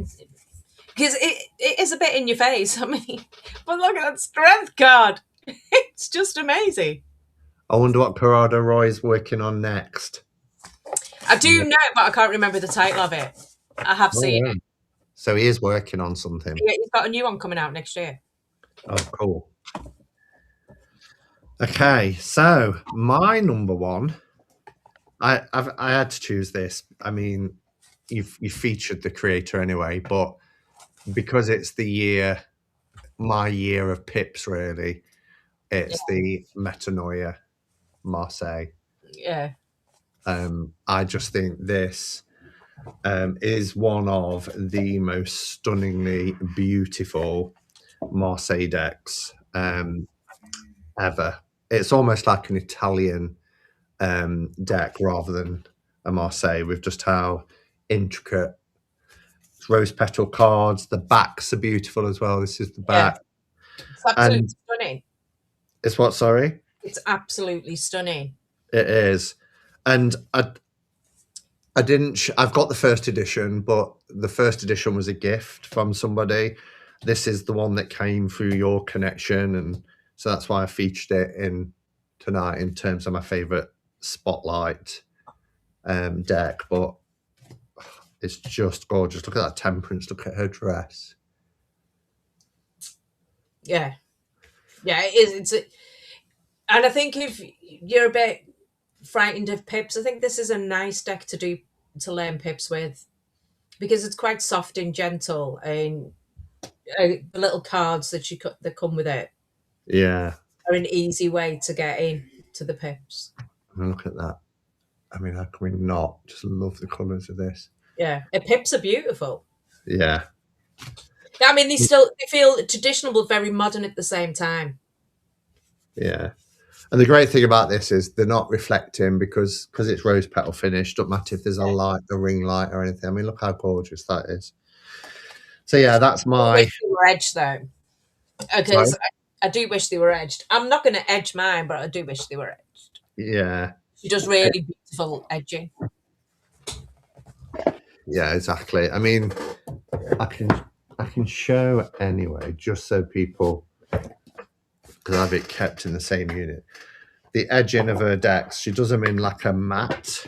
S2: because it is a bit in your face. I mean, but look at that strength card. It's just amazing.
S1: I wonder what Corrado Roy's working on next.
S2: I do
S1: Yeah.
S2: know, but I can't remember the title of it. I have
S1: Oh,
S2: seen
S1: yeah.
S2: it.
S1: So he is working on something.
S2: Yeah, he's got a new one coming out next year.
S1: Oh, cool. Okay, so my number one, I had to choose this. I mean, you featured the creator anyway, but because it's my year of pips, really, it's the Metanoia Marseille.
S2: Yeah.
S1: I just think this is one of the most stunningly beautiful Marseille decks ever. It's almost like an Italian deck rather than a Marseille, with just how intricate rose petal cards. The backs are beautiful as well. This is the
S2: Yeah.
S1: back.
S2: It's absolutely
S1: And
S2: stunning.
S1: it's what, sorry?
S2: It's absolutely stunning.
S1: It is. And I didn't. I've got the first edition, but the first edition was a gift from somebody. This is the one that came through your connection, and so that's why I featured it in tonight in terms of my favorite spotlight deck. But it's just gorgeous. Look at that temperance. Look at her dress.
S2: Yeah. Yeah, it is. And I think if you're a bit frightened of pips, I think this is a nice deck to learn pips with, because it's quite soft and gentle, and the little cards that come with it
S1: Yeah,
S2: are an easy way to get in to the pips.
S1: and look at that. I mean, how can we not just love the colours of this?
S2: Yeah, pips are beautiful.
S1: Yeah,
S2: I mean, they feel traditional but very modern at the same time.
S1: yeah. And the great thing about this is they're not reflecting because it's rose petal finish. Don't matter if there's a light, a ring light, or anything. I mean, look how gorgeous that is. So yeah, that's
S2: I
S1: my.
S2: wish they were edged though, because I do wish they were edged. I'm not going to edge mine, but I do wish they were edged.
S1: Yeah,
S2: She does really beautiful edging.
S1: yeah, exactly. I mean, I can show anyway, just so people, because I have it kept in the same unit. The edging of her decks, she does them in like a matte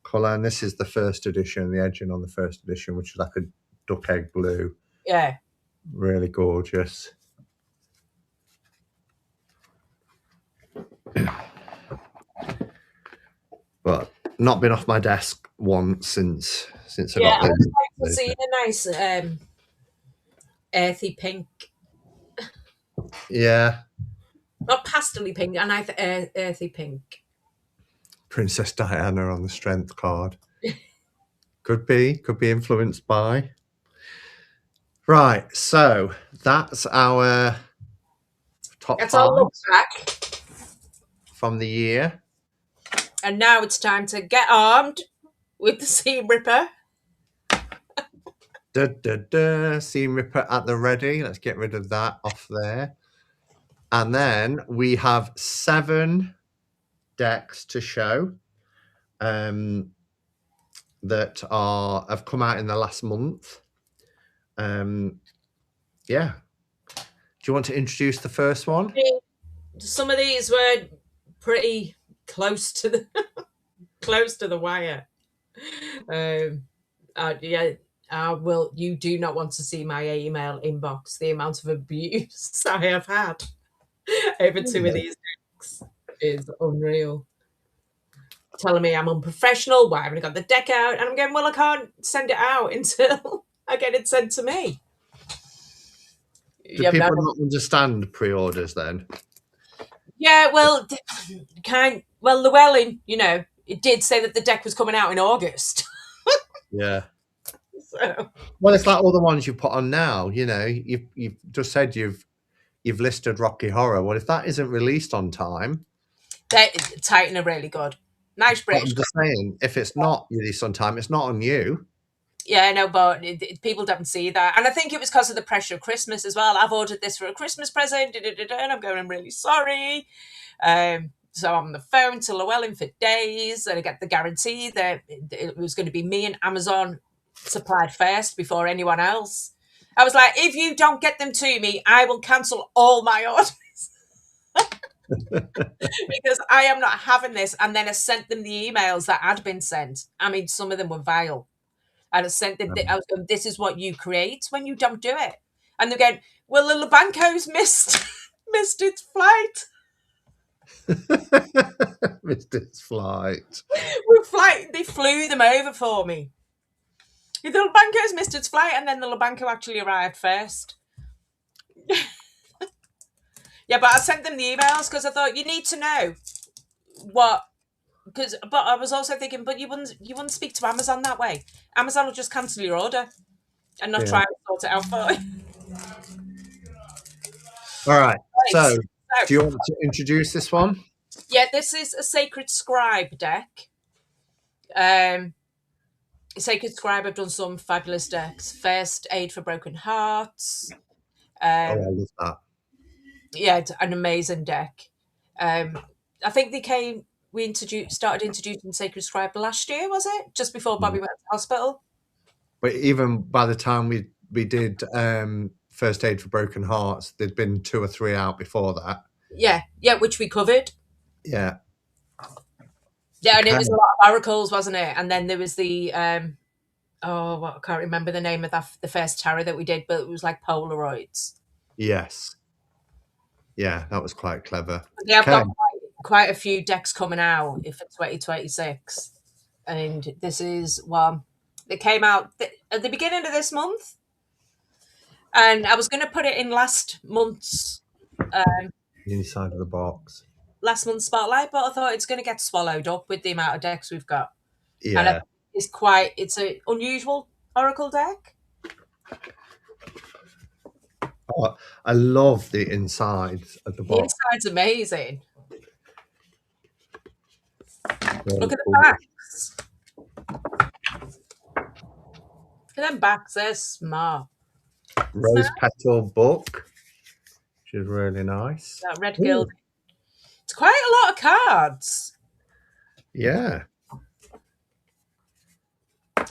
S1: colour, and this is the first edition. The edging on the first edition, which is like a duck egg blue.
S2: Yeah.
S1: Really gorgeous. But not been off my desk once since I got
S2: I
S1: this.
S2: would like to see a nice earthy pink,
S1: Yeah,
S2: not pastely pink, a nice earthy pink.
S1: Princess Diana on the strength card. Could be influenced by. Right, so that's our top
S2: That's
S1: 5
S2: our look back.
S1: from the year.
S2: And now it's time to get armed with the Seam Ripper.
S1: Seam Ripper at the ready. Let's get rid of that off there. And then we have 7 decks to show that have come out in the last month. Yeah. Do you want to introduce the first one?
S2: Some of these were pretty close to the wire. Yeah, you do not want to see my email inbox. The amount of abuse I have had over 2 of these decks is unreal. Telling me I'm unprofessional, why haven't I got the deck out? And I'm going, well, I can't send it out until I get it sent to me.
S1: Do
S2: Yeah,
S1: people not understand pre-orders then?
S2: yeah. Well, Llewellyn, it did say that the deck was coming out in August.
S1: Yeah.
S2: So
S1: Well, it's like all the ones you put on now. You've just said you've listed Rocky Horror. Well, if that isn't released on time,
S2: Titan are really good. Nice
S1: but
S2: British.
S1: I'm just saying, if it's not released on time, it's not on you.
S2: Yeah, no, but people don't see that. And I think it was because of the pressure of Christmas as well. I've ordered this for a Christmas present, and I'm going, I'm really sorry. So I'm on the phone to Llewellyn for days, and I get the guarantee that it was going to be me and Amazon supplied first before anyone else. I was like, if you don't get them to me, I will cancel all my orders because I am not having this. And then I sent them the emails that had been sent. I mean, some of them were vile. And I sent them, I was going, this is what you create when you don't do it. And they're going, well, the Labanco's missed its flight.
S1: Missed its flight.
S2: They flew them over for me. The Labanco's missed its flight, and then the Labanco actually arrived first. Yeah, but I sent them the emails because I thought you need to know what. But I was also thinking, but you wouldn't speak to Amazon that way. Amazon will just cancel your order and not try to sort it out for you.
S1: All right. So,
S2: So,
S1: do you want to introduce this one?
S2: yeah, this is a Sacred Scribe deck. Sacred Scribe have done some fabulous decks. First Aid for Broken Hearts.
S1: I love that.
S2: Yeah, it's an amazing deck. I think we started introducing Sacred Scribe last year, was it? Just before Bobby went to hospital.
S1: But even by the time we did First Aid for Broken Hearts, there'd been 2 or 3 out before that.
S2: Yeah, which we covered.
S1: Yeah.
S2: Yeah, and it was a lot of oracles, wasn't it? And then there was the I can't remember the name of the first tarot that we did, but it was like Polaroids.
S1: Yes. Yeah, that was quite clever.
S2: Yeah, I've got quite a few decks coming out for 2026. And this is one that came out at the beginning of this month. And I was going to put it in last month's
S1: inside of the box.
S2: Last month's spotlight, but I thought it's going to get swallowed up with the amount of decks we've got.
S1: Yeah.
S2: And it's an unusual oracle deck.
S1: Oh, I love the inside of the box.
S2: The inside's amazing.
S1: Very
S2: Look at
S1: cool.
S2: the backs. Look at them backs. They're smart.
S1: Rose petal book, which is really nice.
S2: That red gilding. It's quite a lot of cards.
S1: Yeah.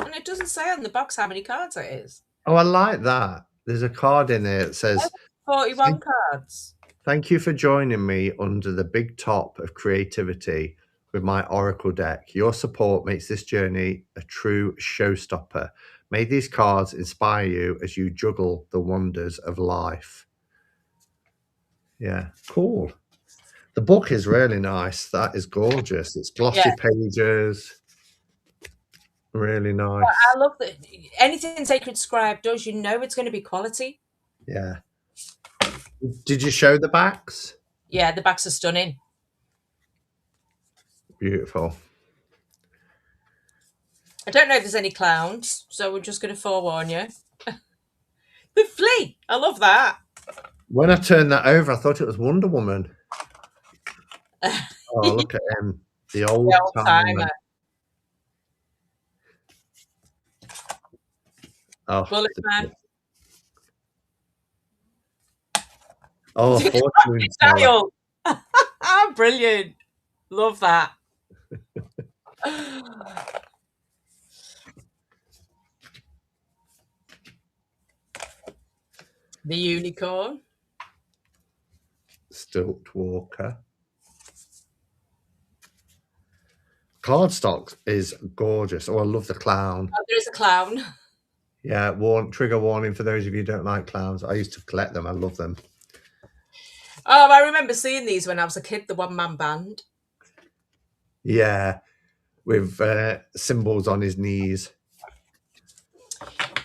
S2: And it doesn't say on the box how many cards it is.
S1: Oh, I like that. There's a card in there that says
S2: 41 cards.
S1: Thank you for joining me under the big top of creativity with my Oracle deck. Your support makes this journey a true showstopper. May these cards inspire you as you juggle the wonders of life. Yeah, cool. The book is really nice. That is gorgeous. It's glossy pages. Really nice.
S2: But I love that anything Sacred Scribe does, it's going to be quality.
S1: Yeah. Did you show the backs?
S2: Yeah, the backs are stunning.
S1: Beautiful.
S2: I don't know if there's any clowns, so we're just going to forewarn you. The flea! I love that.
S1: When I turned that over, I thought it was Wonder Woman. Oh, look at him. The old timer. Oh,
S2: Bullet Man.
S1: Oh, fortune
S2: style. Brilliant. Love that. The unicorn.
S1: Stilt Walker. Cardstock is gorgeous. Oh, I love the clown.
S2: Oh, there is a clown.
S1: Yeah, trigger warning for those of you who don't like clowns. I used to collect them. I love them.
S2: Oh, I remember seeing these when I was a kid, the one-man band.
S1: Yeah, with symbols on his knees.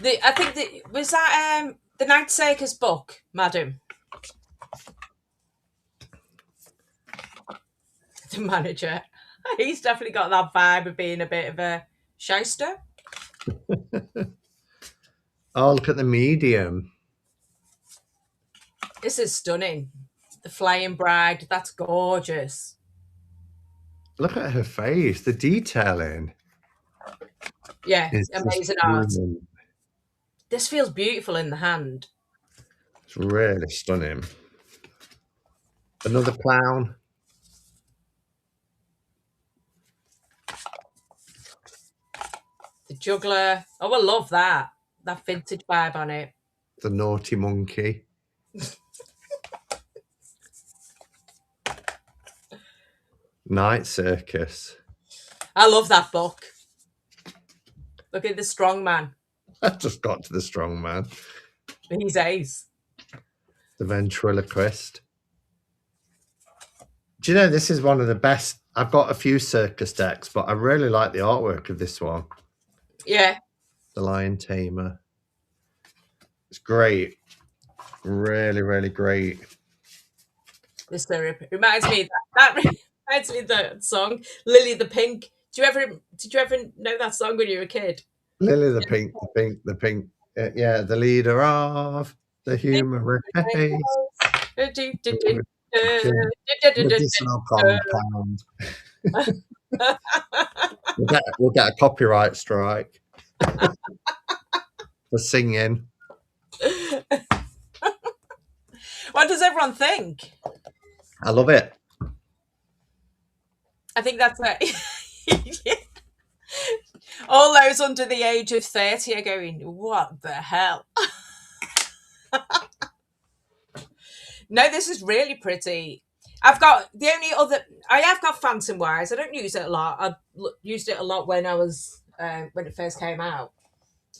S2: I think was that The Night Circus book, madam. The manager. He's definitely got that vibe of being a bit of a shyster.
S1: Oh, look at the medium.
S2: This is stunning. The Flying Bride, that's gorgeous.
S1: Look at her face, the detailing.
S2: Yeah,
S1: It's
S2: amazing art.
S1: brilliant.
S2: This feels beautiful in the hand.
S1: It's really stunning. Another clown.
S2: The juggler. Oh, I love that. That vintage vibe on it.
S1: The naughty monkey. Night Circus.
S2: I love that book. Look at the strong man.
S1: I just got to the strong man.
S2: He's ace.
S1: The ventriloquist. Do you know this is one of the best? I've got a few circus decks, but I really like the artwork of this one.
S2: Yeah.
S1: The Lion Tamer. It's great. Really, really great.
S2: This reminds me of that reminds me of the song Lily the Pink. Did you ever know that song when you were a kid?
S1: Lily the Pink, the Pink, the Pink. Yeah, the leader of the human race. Medicinal compound. We'll get a copyright strike for singing.
S2: What does everyone think?
S1: I love it.
S2: I think that's it. All those under the age of 30 are going, what the hell? No, this is really pretty. I've got I have got Phantom Wise. I don't use it a lot. I used it a lot when I was when it first came out.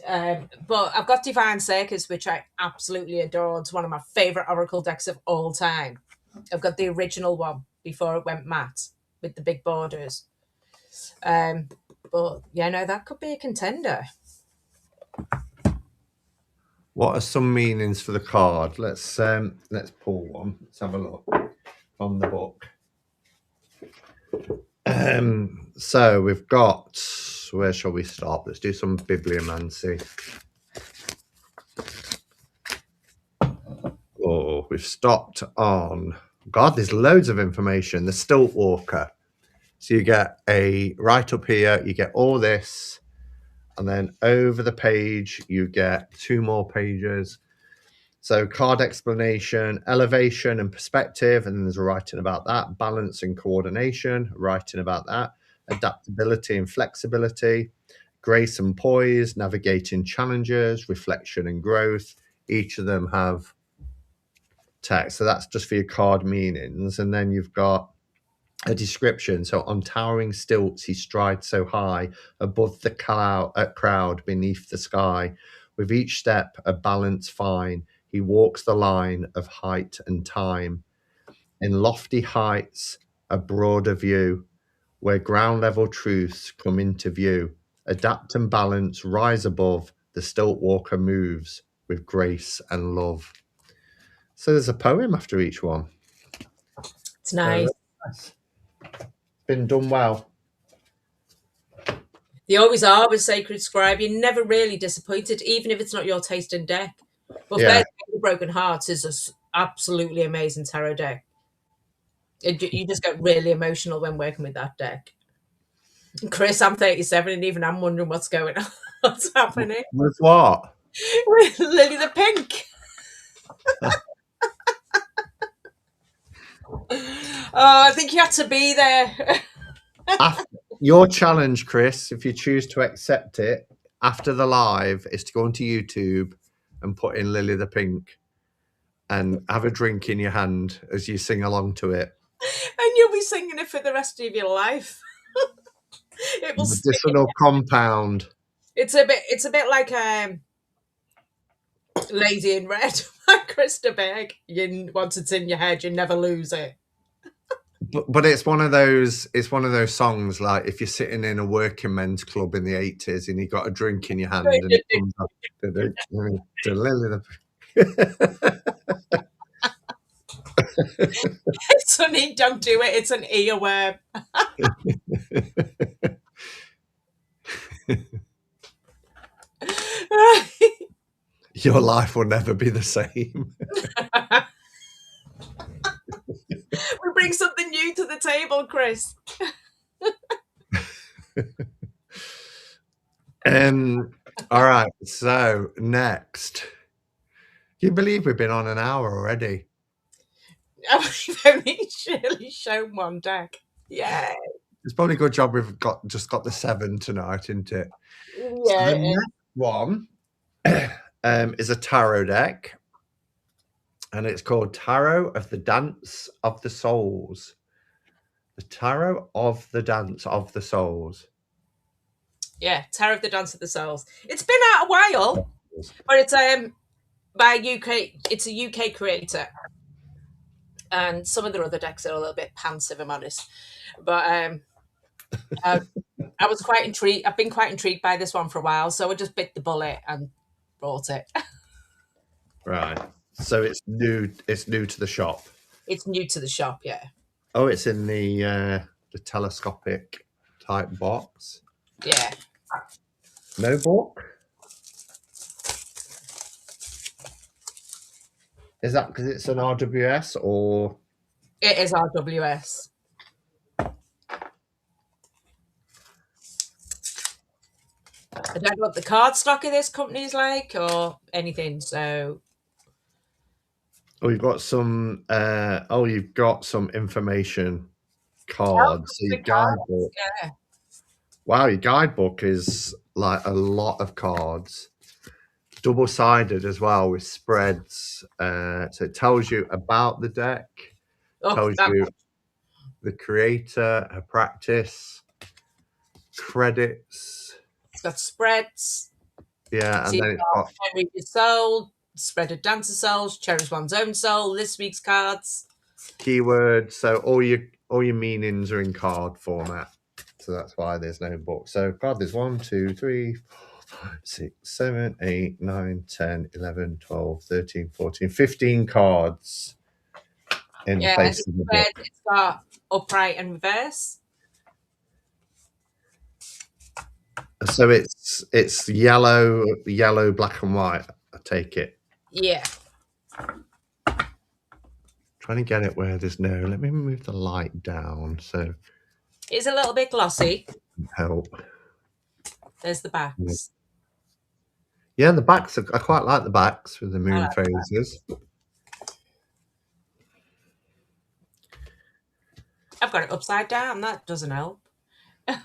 S2: But I've got Divine Circus, which I absolutely adore. It's one of my favorite Oracle decks of all time. I've got the original one before it went matte with the big borders. But yeah, no, that could be a contender.
S1: What are some meanings for the card? Let's pull one. Let's have a look from the book. So we've got, where shall we start? Let's do some bibliomancy. Oh, we've stopped on, God, there's loads of information. The Stilt Walker. So you get right up here, you get all this, and then over the page, you get 2 more pages. So card explanation, elevation and perspective, and then there's a writing about that. Balance and coordination, writing about that. Adaptability and flexibility. Grace and poise, navigating challenges, reflection and growth. Each of them have text. So that's just for your card meanings. And then you've got a description. So on towering stilts, he strides so high, above the crowd, beneath the sky. With each step, a balance fine. He walks the line of height and time. In lofty heights, a broader view, where ground level truths come into view. Adapt and balance, rise above, the stilt walker moves with grace and love. So there's a poem after each one.
S2: It's nice.
S1: It's been done well.
S2: They always are with Sacred Scribe. You're never really disappointed, even if it's not your taste in deck. But
S1: Yeah.
S2: Broken Hearts is an absolutely amazing tarot deck. You just get really emotional when working with that deck. Chris, I'm 37 and even I'm wondering what's going on. What's happening?
S1: With what?
S2: With Lily the Pink. Oh, I think you had to be there.
S1: Your challenge, Chris, if you choose to accept it, after the live, is to go onto YouTube and put in Lily the Pink and have a drink in your hand as you sing along to it.
S2: And you'll be singing it for the rest of your life. It will
S1: Medicinal compound.
S2: It's a bit like Lady in Red by Krista Berg. Once it's in your head, you never lose it.
S1: But it's one of those songs like if you're sitting in a working men's club in the 80s and you got a drink in your hand and it comes up to Lily the Pink.
S2: Sonny, don't do it. It's an earworm.
S1: Your life will never be the same.
S2: We bring something new to the table, Chris.
S1: All right. So next, can you believe we've been on an hour already?
S2: We've only really shown one deck. Yeah.
S1: It's probably a good job we've just got the 7 tonight, isn't it? So
S2: Yeah.
S1: the next one is a tarot deck, and it's called Tarot of the Dance of the Souls. The Tarot of the Dance of the Souls.
S2: Yeah. Tarot of the Dance of the Souls. It's been out a while, but it's by UK. It's a UK creator, and some of their other decks are a little bit pants, if I'm honest. But I was quite intrigued. I've been quite intrigued by this one for a while, so I just bit the bullet and bought it.
S1: Right. So it's new. It's new to the shop.
S2: It's new to the shop, yeah.
S1: Oh, it's in the telescopic type box.
S2: Yeah.
S1: No book. Is that because it's an RWS or?
S2: It is RWS. I don't know what the card stock of this company is like or anything, so.
S1: Oh, you've got some. You've got some information cards. So your guidebook.
S2: Yeah.
S1: Wow, your guidebook is like a lot of cards, double-sided as well with spreads. So it tells you about the deck, tells you the creator, her practice, credits.
S2: It's got spreads.
S1: Yeah, and then it's got
S2: Henry's soul, spread of dancer souls, cherish one's own soul, this week's cards.
S1: keywords. So all your meanings are in card format. So that's why there's no book. So God, there's 1, 2, 3, 4, 5, 6, 7, 8, 9, 10, 11, 12, 13, 14, 15 cards in the face of the book.
S2: It's got upright and reverse.
S1: So it's yellow, black and white. I take it.
S2: Yeah.
S1: Trying to get it where there's no. Let me move the light down so
S2: it's a little bit glossy.
S1: Help.
S2: There's the backs.
S1: Yeah, the backs. I quite like the backs with the moon phases.
S2: I've got it upside down. That doesn't help. A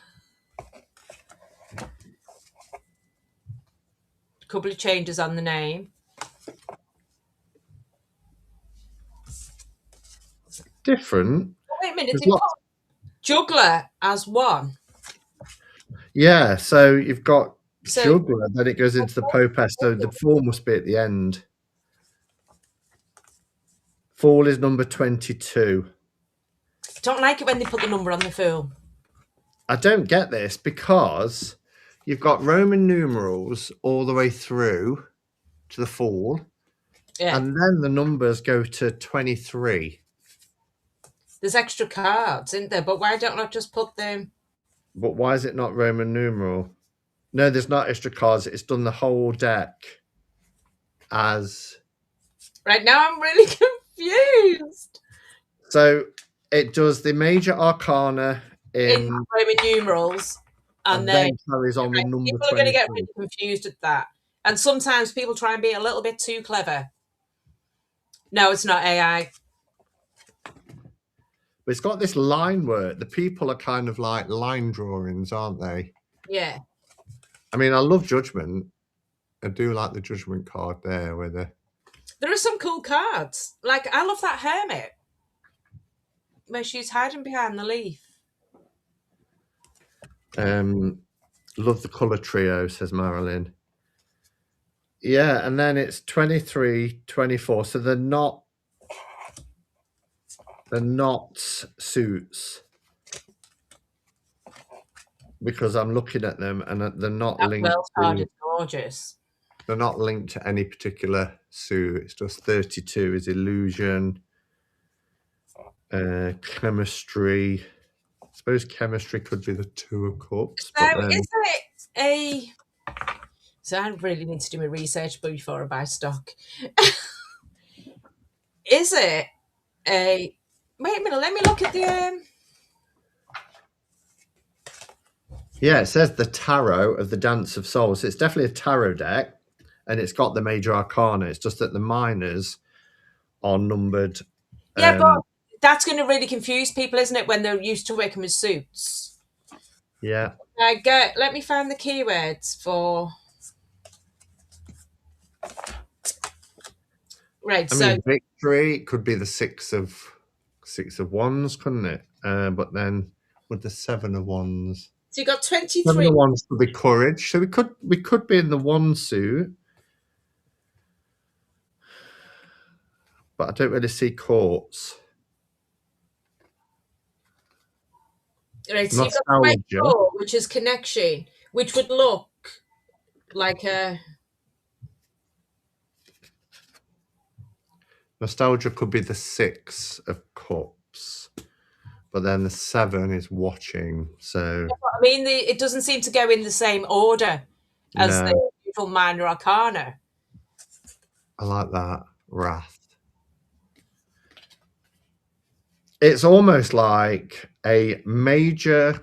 S2: couple of changes on the name.
S1: Different.
S2: Oh, wait a minute. They've got juggler as one.
S1: Yeah, so you've got juggler, then it goes into the popest. So the four must be at the end. Fool is number 22.
S2: I don't like it when they put the number on the fool.
S1: I don't get this because you've got Roman numerals all the way through to the fool. Yeah. And then the numbers go to 23.
S2: There's extra cards, isn't there? But why don't I just put them?
S1: But why is it not Roman numeral? No, there's not extra cards. It's done the whole deck as...
S2: Right now I'm really confused.
S1: So it does the major arcana in
S2: Roman numerals. And then
S1: carries on with number
S2: people are going to get really confused at that. And sometimes people try and be a little bit too clever. No, it's not AI.
S1: But it's got this line work. The people are kind of like line drawings, aren't they?
S2: Yeah.
S1: I mean, I love Judgment. I do like the Judgment card there.
S2: There are some cool cards. Like, I love that Hermit. Where she's hiding behind the leaf.
S1: Love the colour trio, says Marilyn. Yeah, and then it's 23, 24. So they're not suits. Because I'm looking at them and they're not linked.
S2: That card is gorgeous.
S1: They're not linked to any particular suit. It's just 32 is illusion, chemistry. I suppose chemistry could be the Two of Cups,
S2: So
S1: but then
S2: is it a... So I really need to do my research before I buy stock. Is it a... Wait a minute, let me look at the...
S1: yeah, it says the Tarot of the Dance of Souls. So it's definitely a tarot deck, and it's got the major arcana. It's just that the minors are numbered.
S2: Yeah, but that's going to really confuse people, isn't it, when they're used to working with suits?
S1: Yeah.
S2: Let me find the keywords for... Right,
S1: I
S2: so...
S1: mean, victory could be the six of wands, couldn't it? But then with the Seven of Wands,
S2: So you got
S1: Seven
S2: 23.
S1: of Wands could be courage. So we could be in the one suit, but I don't really see courts.
S2: Right, so you've got the white
S1: Nostalgia.
S2: core, which is connection, which would look like a...
S1: Nostalgia could be the Six of Cups, but then the Seven is watching. So
S2: I mean, it doesn't seem to go in the same order as
S1: no,
S2: the usual minor arcana.
S1: I like that. Wrath. It's almost like a major.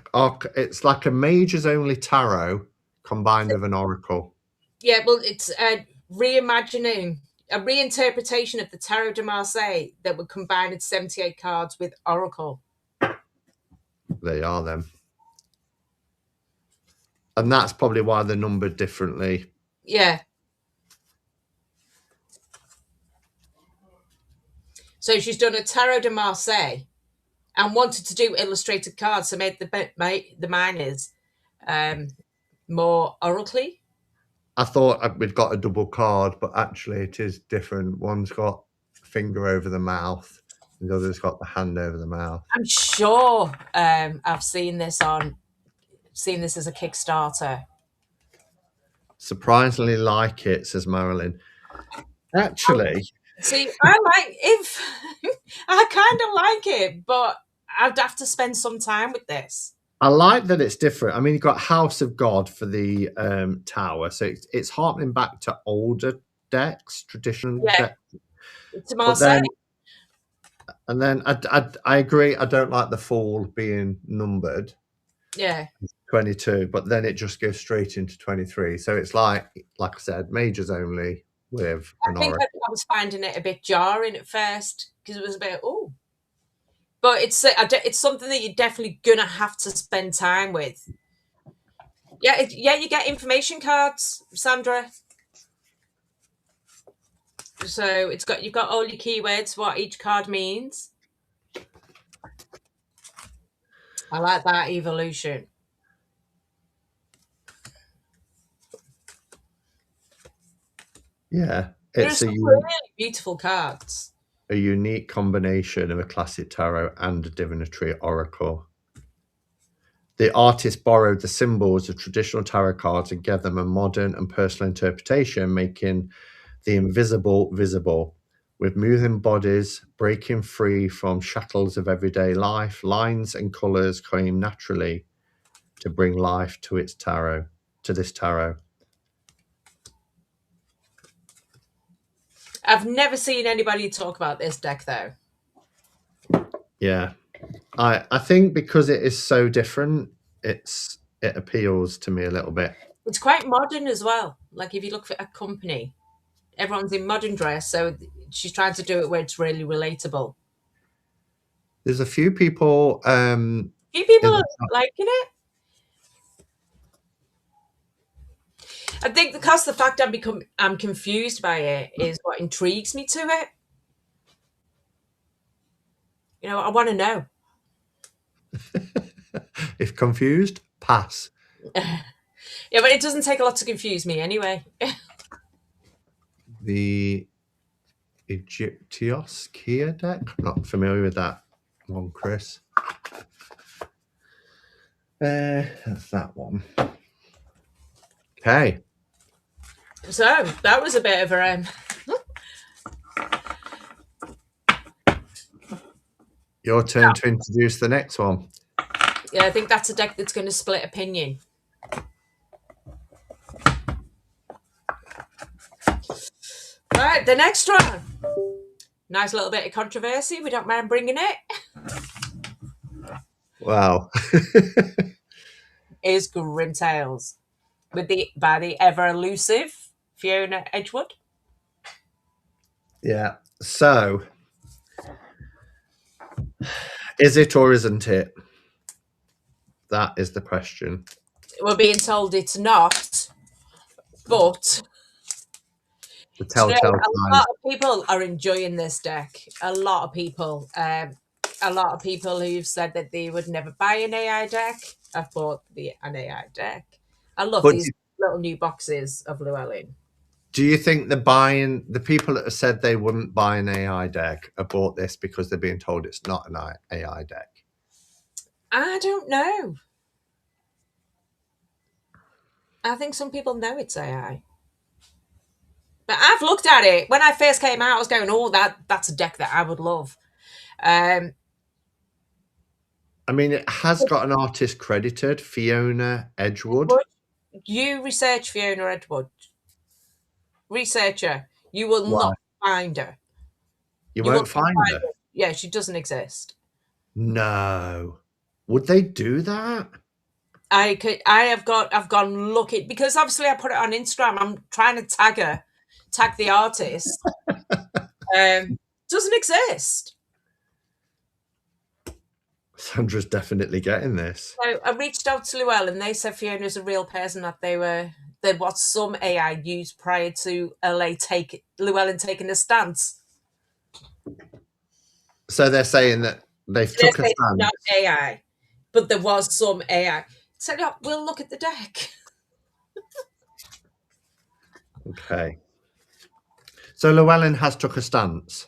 S1: It's like a majors only tarot combined with an oracle.
S2: Yeah, well, it's a reimagining, a reinterpretation of the Tarot de Marseille that would combine its 78 cards with Oracle.
S1: They are them, and that's probably why they're numbered differently.
S2: Yeah. So she's done a Tarot de Marseille and wanted to do illustrated cards, so made the minors more oracly.
S1: I thought we'd got a double card, but actually it is different. One's got finger over the mouth, and the other's got the hand over the mouth.
S2: I'm sure I've seen this as a Kickstarter.
S1: Surprisingly like it, says Marilyn. Actually,
S2: See, I kind of like it, but I'd have to spend some time with this.
S1: I like that it's different. I mean, you've got House of God for the tower, so it's harkening back to older decks, traditional
S2: Yeah,
S1: decks.
S2: to
S1: But
S2: Marseille.
S1: then I agree. I don't like the Fool being numbered.
S2: Yeah,
S1: 22, but then it just goes straight into 23. So it's like I said, majors only with
S2: I
S1: an
S2: think
S1: oracle.
S2: I was finding it a bit jarring at first because it was a bit but it's something that you're definitely gonna have to spend time with. Yeah, you get information cards, Sandra. So you've got all your keywords, what each card means. I like that evolution.
S1: Yeah,
S2: There's some really beautiful cards.
S1: a unique combination of a classic tarot and a divinatory oracle. The artist borrowed the symbols of traditional tarot cards and gave them a modern and personal interpretation, making the invisible visible. With moving bodies breaking free from shackles of everyday life, lines and colours came naturally to bring life to this tarot.
S2: I've never seen anybody talk about this deck though.
S1: Yeah. I think because it is so different, it appeals to me a little bit.
S2: It's quite modern as well. Like if you look for a company, everyone's in modern dress, so she's trying to do it where it's really relatable.
S1: There's a few people
S2: Few people are liking it. I think because the fact I'm confused by it is what intrigues me to it. You know, I want to know.
S1: if confused, pass.
S2: Yeah, but it doesn't take a lot to confuse me anyway.
S1: The Egyptios Kia deck. Not familiar with that one, Chris. That's that one. Okay.
S2: So that was a bit of a
S1: Your turn to introduce the next one.
S2: yeah, I think that's a deck that's going to split opinion. Right, the next one. Nice little bit of controversy. We don't mind bringing it.
S1: Wow.
S2: Is Grimtails by the ever elusive Fiona Edgewood.
S1: Yeah. So, is it or isn't it? That is the question.
S2: We're being told it's not, but
S1: The
S2: do you know,
S1: telltale
S2: a
S1: sign.
S2: lot of people are enjoying this deck. A lot of people. A lot of people who've said that they would never buy an AI deck. I've bought an AI deck. I love
S1: But
S2: these little new boxes of Llewellyn.
S1: do you think the people that have said they wouldn't buy an AI deck have bought this because they're being told it's not an AI deck?
S2: I don't know. I think some people know it's AI. But I've looked at it. When I first came out, I was going, oh, that's a deck that I would love.
S1: I mean, it has got an artist credited, Fiona Edgewood.
S2: You research Fiona Edgewood. Researcher. You will
S1: Why?
S2: not find her.
S1: You
S2: You will
S1: won't
S2: not
S1: find
S2: find
S1: her.
S2: her. Yeah, she doesn't exist.
S1: No. Would they do that?
S2: I've gone looking because obviously I put it on Instagram. I'm trying to tag the artist. Doesn't exist.
S1: Sandra's definitely getting this.
S2: So I reached out to Llewellyn and they said Fiona's a real person, that there was some AI used prior to Llewellyn taking a stance.
S1: So they're saying that they've took a
S2: It's not
S1: stance.
S2: AI, but there was some AI. So no, we'll look at the deck.
S1: Okay. So Llewellyn has took a stance.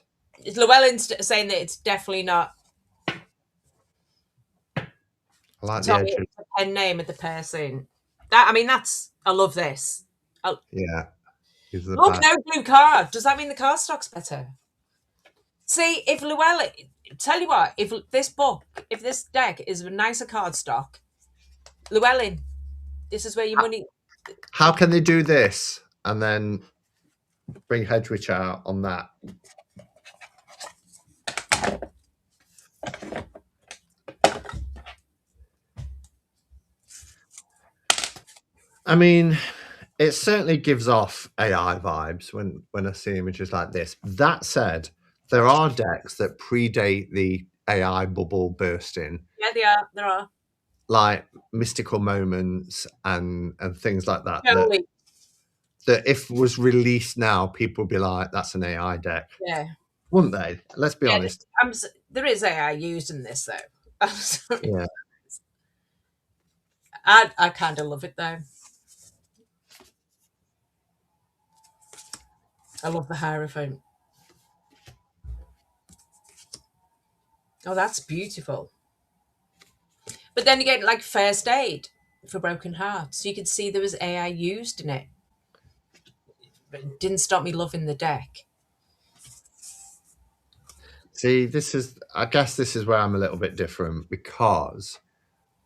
S2: Llewellyn's saying that it's definitely not.
S1: I like the
S2: Tell me
S1: edge.
S2: it's the pen name of the person. I love this.
S1: Yeah. He's the
S2: Look,
S1: back.
S2: no blue card. Does that mean the card stock's better? See, if Llewellyn, tell you what, if this deck is a nicer card stock, Llewellyn, this is where your money.
S1: How can they do this and then bring Hedwig out on that? I mean, it certainly gives off AI vibes when I see images like this. That said, there are decks that predate the AI bubble bursting,
S2: Yeah, they are. There are.
S1: like Mystical Moments and things like that.
S2: Totally.
S1: That if was released now, people would be like, "That's an AI deck,"
S2: Yeah.
S1: wouldn't they? Let's be
S2: Yeah.
S1: honest.
S2: There is AI used in this though. I'm sorry.
S1: Yeah.
S2: I kind of love it though. I love the Hierophant. Oh, that's beautiful. But then again, like first aid for broken hearts, so you could see there was AI used in it. But it didn't stop me loving the deck.
S1: See, I guess this is where I'm a little bit different because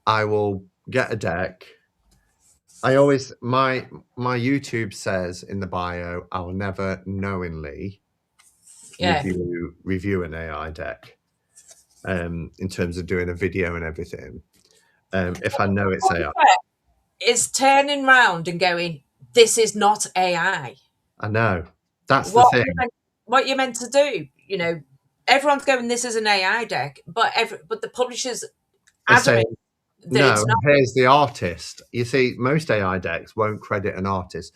S1: I will get a deck. My YouTube says in the bio, I will never knowingly
S2: Yeah.
S1: review an AI deck in terms of doing a video and everything. If I know it's AI.
S2: Is turning round and going, this is not AI.
S1: I know. That's the
S2: What you
S1: thing.
S2: what you're meant to do, everyone's going, this is an AI deck, but the publishers
S1: They're
S2: adamant
S1: saying,
S2: that
S1: no,
S2: it's not.
S1: here's the artist. You see, most AI decks won't credit an artist.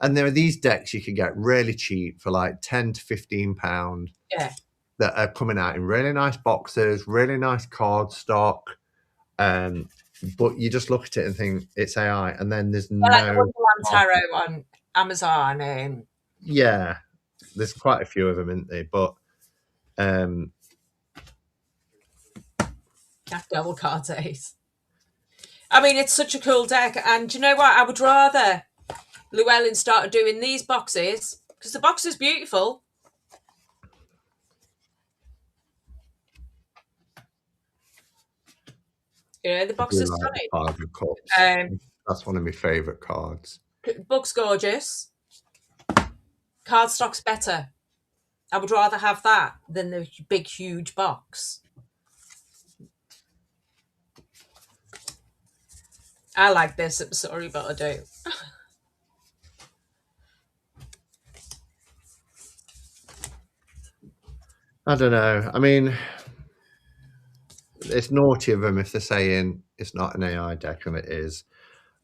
S1: And there are these decks you can get really cheap for like 10 to 15 pound
S2: Yeah.
S1: that are coming out in really nice boxes, really nice card stock. But you just look at it and think it's AI, and then there's
S2: Like the
S1: no.
S2: Wonderland Tarot on Amazon.
S1: Yeah, there's quite a few of them, isn't there? But
S2: Double card ace. I mean, it's such a cool deck, and do you know what? I would rather Llewellyn started doing these boxes because the box is beautiful. You know, the
S1: I
S2: box
S1: do
S2: is
S1: like the
S2: stunning.
S1: Five of Cups.
S2: Um,
S1: That's one of my favourite cards.
S2: book's gorgeous. Cardstock's better. I would rather have that than the big, huge box. I like this. I'm sorry, but I do.
S1: I don't know. I mean, it's naughty of them if they're saying it's not an AI deck and it is.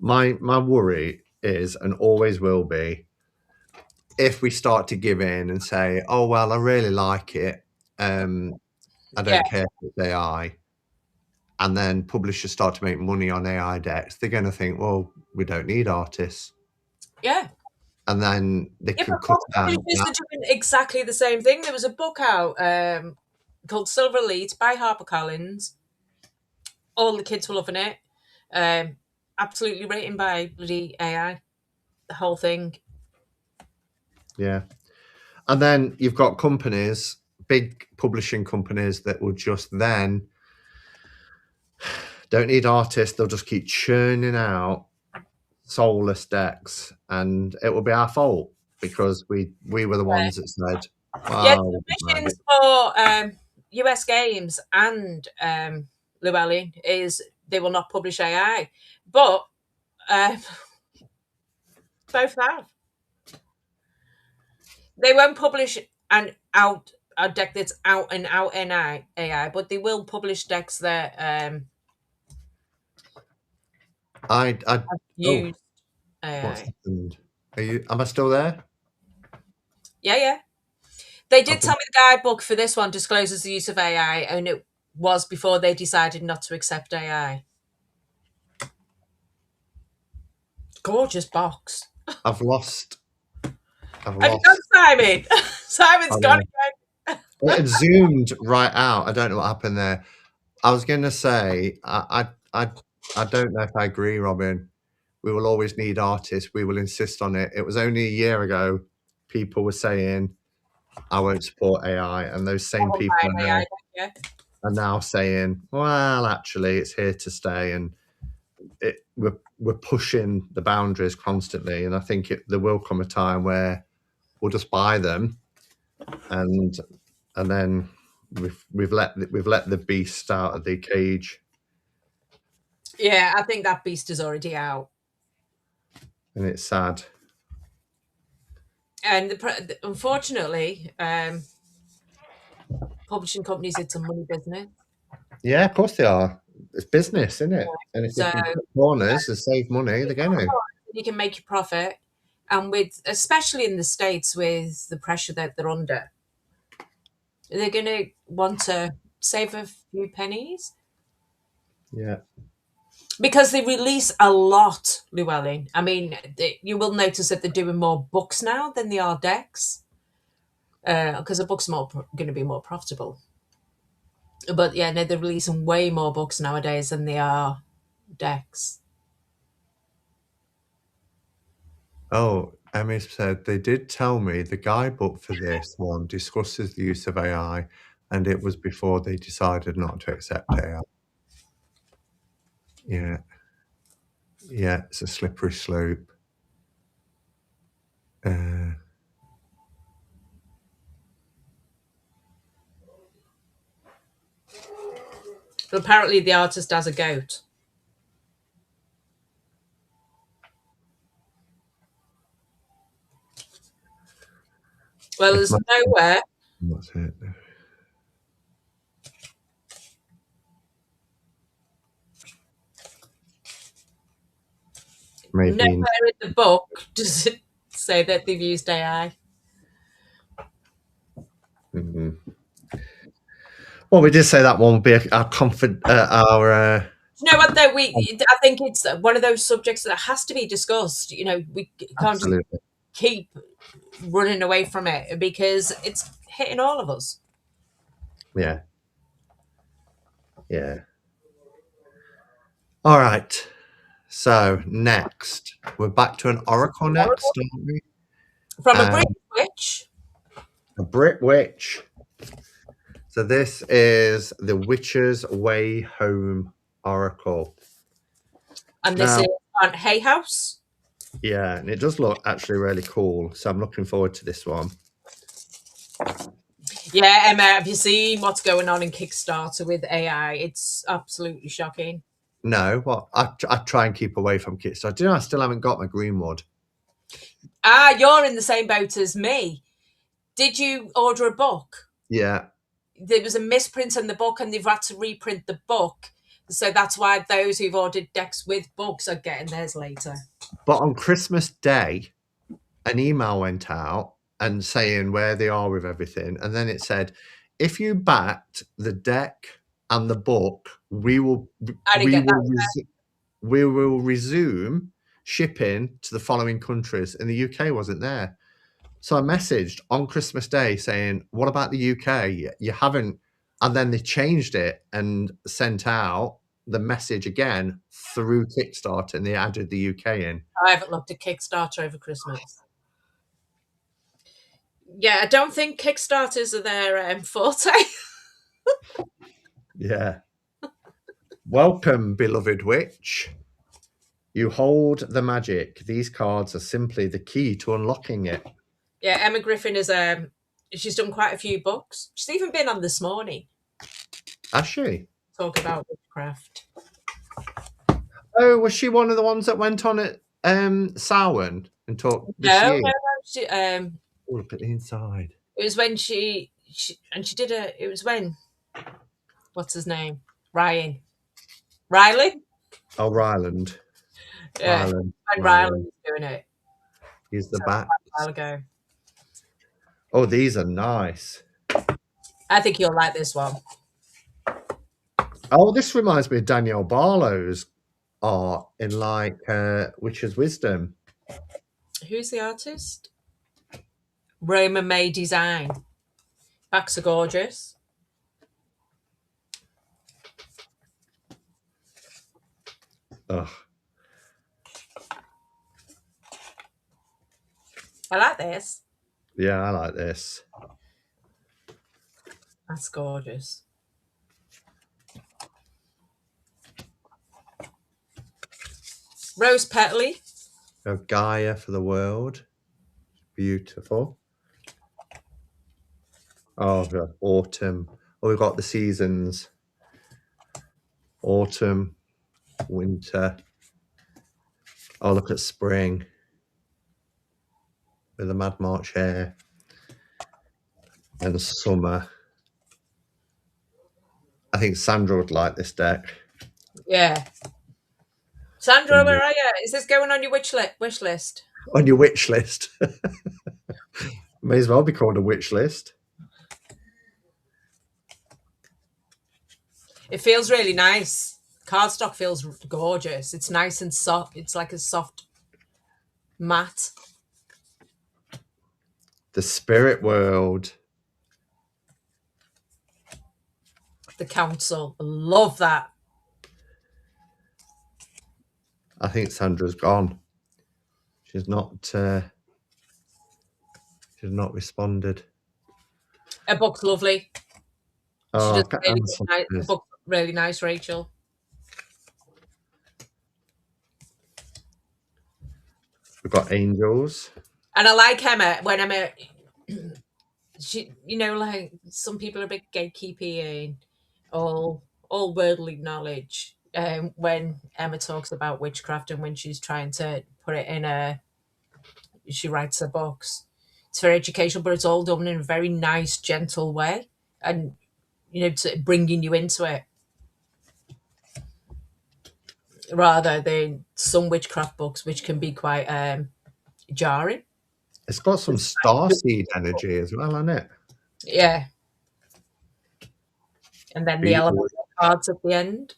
S1: My worry is, and always will be, if we start to give in and say, "Oh well, I really like it. I
S2: Yeah,
S1: don't care if it's AI," and then publishers start to make money on AI decks, they're going to think, "Well, we don't need artists,"
S2: yeah.
S1: and then they
S2: Yeah,
S1: can
S2: but
S1: cut
S2: book
S1: down on
S2: publishers
S1: that.
S2: are doing exactly the same thing. There was a book out called Silver Elite by HarperCollins. All the kids were loving it. Um, absolutely written by bloody AI. The whole thing.
S1: Yeah, and then you've got companies, big publishing companies, that will just then don't need artists. They'll just keep churning out soulless decks, and it will be our fault because we were the ones that said,
S2: Yeah,
S1: "Well, we
S2: the
S1: don't like it."
S2: missions for US Games and Llewellyn is they will not publish AI, but um, both have. They won't publish an out a deck that's out and out AI, but they will publish decks that
S1: I
S2: have
S1: oh,
S2: used
S1: what's
S2: AI.
S1: happened? Are you? Am I still there?
S2: Yeah, yeah. They did
S1: I've
S2: tell me the guidebook for this one discloses the use of AI, and it was before they decided not to accept AI. Gorgeous box.
S1: I've lost. I've
S2: Have you gone,
S1: lost.
S2: Simon? Simon's
S1: I
S2: gone
S1: know.
S2: again.
S1: It had zoomed right out. I don't know what happened there. I was going to say, I don't know if I agree, Robin. We will always need artists. We will insist on it. It was only a year ago people were saying, "I won't support AI," and those
S2: I
S1: same
S2: won't
S1: people
S2: buy an AI deck, yeah.
S1: are now saying, "Well, actually, it's here to stay," and we're pushing the boundaries constantly. And I think there will come a time where we'll just buy them, and then we've let the beast out of the cage,
S2: Yeah, I think that beast is already out.
S1: and it's sad.
S2: And unfortunately, publishing companies, it's a money business.
S1: Yeah, of course they are. It's business, isn't it? And if they
S2: So
S1: can cut corners and save money, they're going to.
S2: you can make your profit. And with, especially in the States, with the pressure that they're under, they're going to want to save a few pennies
S1: Yeah.
S2: because they release a lot, Llewellyn. I mean, you will notice that they're doing more books now than they are decks because a book's going to be more profitable. But yeah, no, they're releasing way more books nowadays than they are decks.
S1: Oh, Emmy said they did tell me the guidebook for this one discusses the use of AI, and it was before they decided not to accept AI. Yeah, yeah, it's a slippery slope. Uh,
S2: But apparently, the artist has a goat. Well,
S1: if
S2: there's
S1: my,
S2: nowhere,
S1: that's it. Maybe.
S2: nowhere in the book does it say that they've used AI.
S1: Mhm. Well, we did say that one would be our comfort, our.
S2: Do you know what? Though I think it's one of those subjects that has to be discussed. You know, we can't just
S1: Absolutely.
S2: keep running away from it because it's hitting all of us.
S1: Yeah. Yeah. All right. So next, we're back to an oracle next, aren't we?
S2: From a British witch.
S1: A Brit witch. So this is the Witcher's Way Home oracle.
S2: And this
S1: Now,
S2: is on Hay House.
S1: yeah, and it does look actually really cool. So I'm looking forward to this one.
S2: Yeah, Emma, have you seen what's going on in Kickstarter with AI? It's absolutely shocking.
S1: No, what? I try and keep away from Kickstarter. Do you know I still haven't got my Greenwood?
S2: Ah, you're in the same boat as me. Did you order a book?
S1: Yeah.
S2: There was a misprint in the book and they've had to reprint the book. So that's why those who've ordered decks with books are getting theirs later.
S1: But on Christmas Day, an email went out and saying where they are with everything. And then it said, if you backed the deck and the book, we will
S2: I didn't get that.
S1: we will resume shipping to the following countries. And the UK wasn't there. So I messaged on Christmas Day saying, what about the UK? You haven't. And then they changed it and sent out the message again through Kickstarter and they added the UK in.
S2: I haven't looked at Kickstarter over Christmas. Yeah, I don't think Kickstarters are their forte.
S1: Yeah. Welcome, beloved witch. You hold the magic. These cards are simply the key to unlocking it.
S2: Yeah, Emma Griffin is she's done quite a few books. She's even been on This Morning.
S1: Has she?
S2: Talk about witchcraft.
S1: Oh, was she one of the ones that went on at Samhain and talked this year?
S2: No. She,
S1: Oh, look at the inside.
S2: it was when she did it was when, what's his name? Riley?
S1: Oh, Ryland.
S2: Yeah,
S1: Ryland.
S2: when Riley was doing it.
S1: He's the
S2: So,
S1: back.
S2: a while ago.
S1: Oh, these are nice.
S2: I think you'll like this one.
S1: Oh, this reminds me of Danielle Barlow's art in like Witch's Wisdom.
S2: Who's the artist? Roma May Design. Backs are gorgeous.
S1: Ugh.
S2: I like this.
S1: Yeah, I like this.
S2: That's gorgeous. Rose Petley.
S1: We have Gaia for the world. Beautiful. Oh, we have autumn. Oh, we've got the seasons. Autumn, winter. Oh, look at spring. With the Mad March hair. And summer. I think Sandra would like this deck.
S2: Yeah. Sandra, where are you? Is this going on your wish list?
S1: On your witch list. May as well be called a witch list.
S2: It feels really nice. Cardstock feels gorgeous. It's nice and soft. It's like a soft matte.
S1: The spirit world.
S2: The council. I love that.
S1: I think Sandra's gone. She's not responded.
S2: Her book's lovely.
S1: Oh,
S2: She does the book's really nice, Rachel.
S1: We've got angels.
S2: And I like Emma when Emma, she, like some people are a bit gatekeepy and all worldly knowledge. When Emma talks about witchcraft and when she's trying to put it in she writes her books. It's very educational, but it's all done in a very nice, gentle way, and bringing you into it, rather than some witchcraft books which can be quite jarring.
S1: It's got some starseed energy as well, hasn't it?
S2: Yeah. And then the element cards at the end.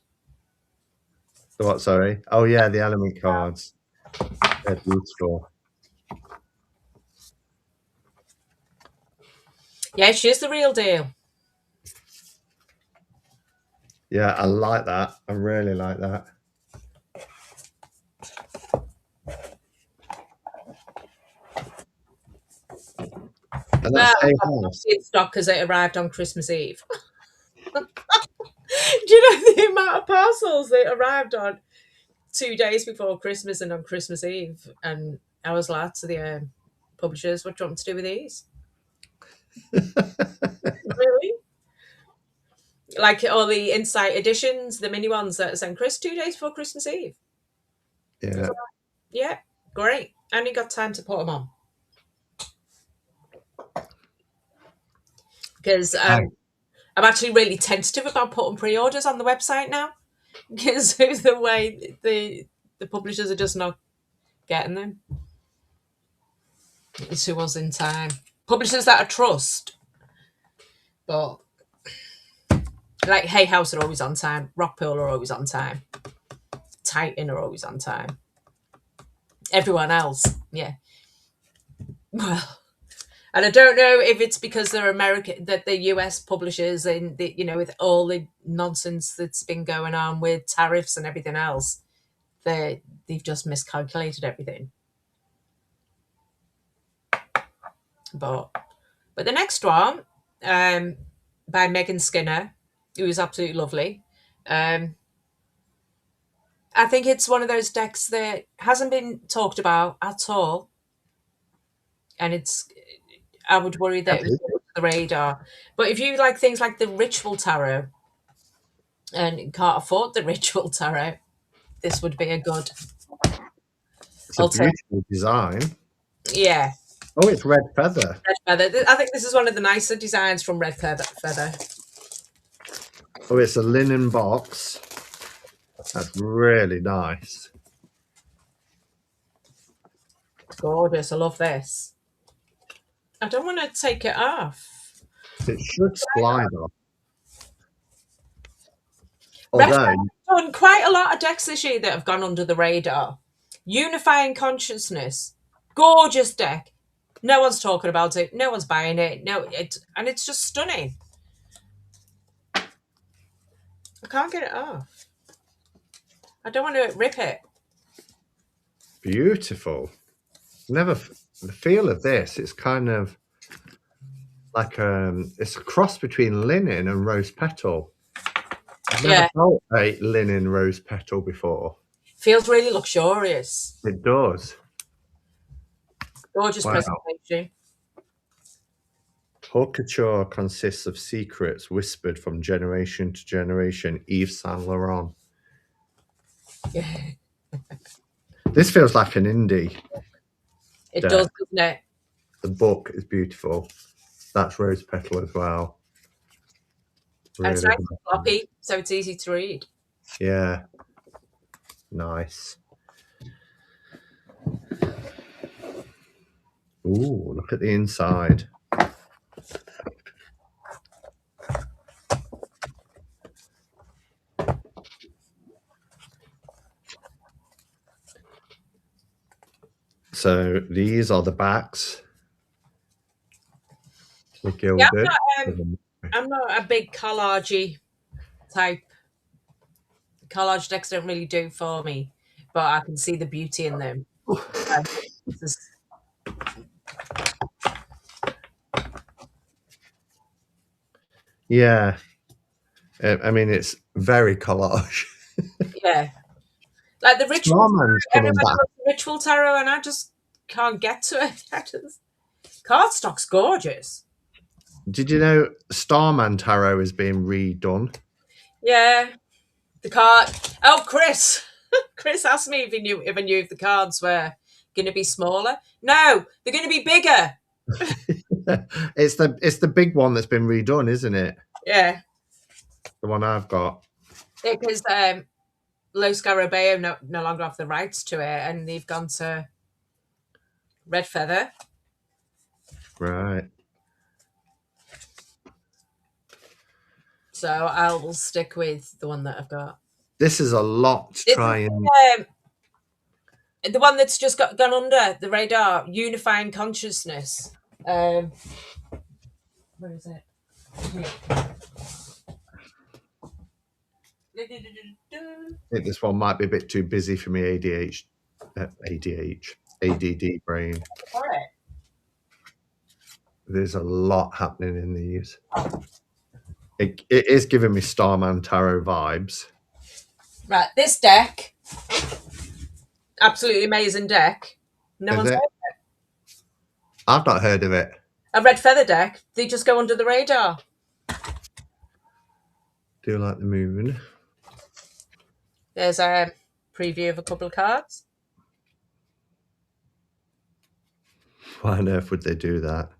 S1: The what, sorry? Oh, yeah, the element cards. They're beautiful.
S2: Yeah, she's the real deal.
S1: Yeah, I like that. I really like that. And
S2: Well,
S1: that's Hay
S2: I've got
S1: House.
S2: plenty in stock because it arrived on Christmas Eve. Do you know the amount of parcels that arrived on 2 days before Christmas and on Christmas Eve? And I was like to the publishers, what do you want me to do with these? Really? Like all the Insight editions, the mini ones that sent Chris 2 days before Christmas Eve.
S1: Yeah.
S2: Yeah, great. I only got time to put them on. Because I'm actually really tentative about putting pre-orders on the website now. Because of the way the publishers are just not getting them to us in time. Publishers that I trust, but like Hay House are always on time, Rockpool are always on time, Titan are always on time. Everyone else, yeah. Well, and I don't know if it's because they're American, that the US publishers, and the, with all the nonsense that's been going on with tariffs and everything else, they've just miscalculated everything. But the next one, by Megan Skinner, who is absolutely lovely. I think it's one of those decks that hasn't been talked about at all, and I would worry that it was under the radar. But if you like things like the Ritual Tarot and can't afford the Ritual Tarot, this would be a good
S1: It's a beautiful design.
S2: Yeah.
S1: Oh, it's Red Feather.
S2: Red Feather. I think this is one of the nicer designs from Red Feather.
S1: Oh, it's a linen box. That's really nice.
S2: Gorgeous. I love this. I don't want to take it off.
S1: It should slide off.
S2: Red
S1: Although,
S2: Feather's done quite a lot of decks this year that have gone under the radar. Unifying Consciousness. Gorgeous deck. No one's talking about it. No one's buying it. And it's just stunning. I can't get it off. I don't want to rip it.
S1: beautiful. The feel of this, it's kind of like it's a cross between linen and rose petal. I've never felt a linen rose petal before.
S2: Feels really luxurious.
S1: It does.
S2: Gorgeous presentation.
S1: Haute couture consists of secrets whispered from generation to generation. Yves Saint Laurent. This feels like an indie.
S2: It does, doesn't it?
S1: The book is beautiful. That's rose petal as well.
S2: Really, and it's nice and floppy, so it's easy to read.
S1: Yeah. Nice. Ooh, look at the inside. So these are the backs.
S2: Yeah, I'm not a big collage type. Collage decks don't really do for me, but I can see the beauty in them.
S1: Yeah. I mean, it's very collage.
S2: Yeah. Like the Ritual Tarot, everybody loves the Ritual Tarot, and I just can't get to it. Cardstock's gorgeous.
S1: Did you know Starman Tarot is being redone?
S2: Yeah. The card. Oh, Chris. Chris asked me if I knew if the cards were going to be smaller. No, they're going to be bigger.
S1: It's the big one that's been redone, isn't it?
S2: Yeah.
S1: The one I've got.
S2: Yeah, because Los Scarabeo no longer have the rights to it, and they've gone to Red Feather.
S1: Right.
S2: So I will stick with the one that I've got.
S1: This is a lot to try and...
S2: the one that's just gone under the radar, Unifying Consciousness. Where is it?
S1: I think this one might be a bit too busy for me, ADD brain. There's a lot happening in these. It is giving me Starman Tarot vibes.
S2: Right, this deck, absolutely amazing deck. No
S1: Is
S2: one's
S1: it?
S2: heard
S1: I've not heard of it.
S2: a red feather deck. They just go under the radar.
S1: Do you like the moon?
S2: There's a preview of a couple of cards.
S1: Why on earth would they do that?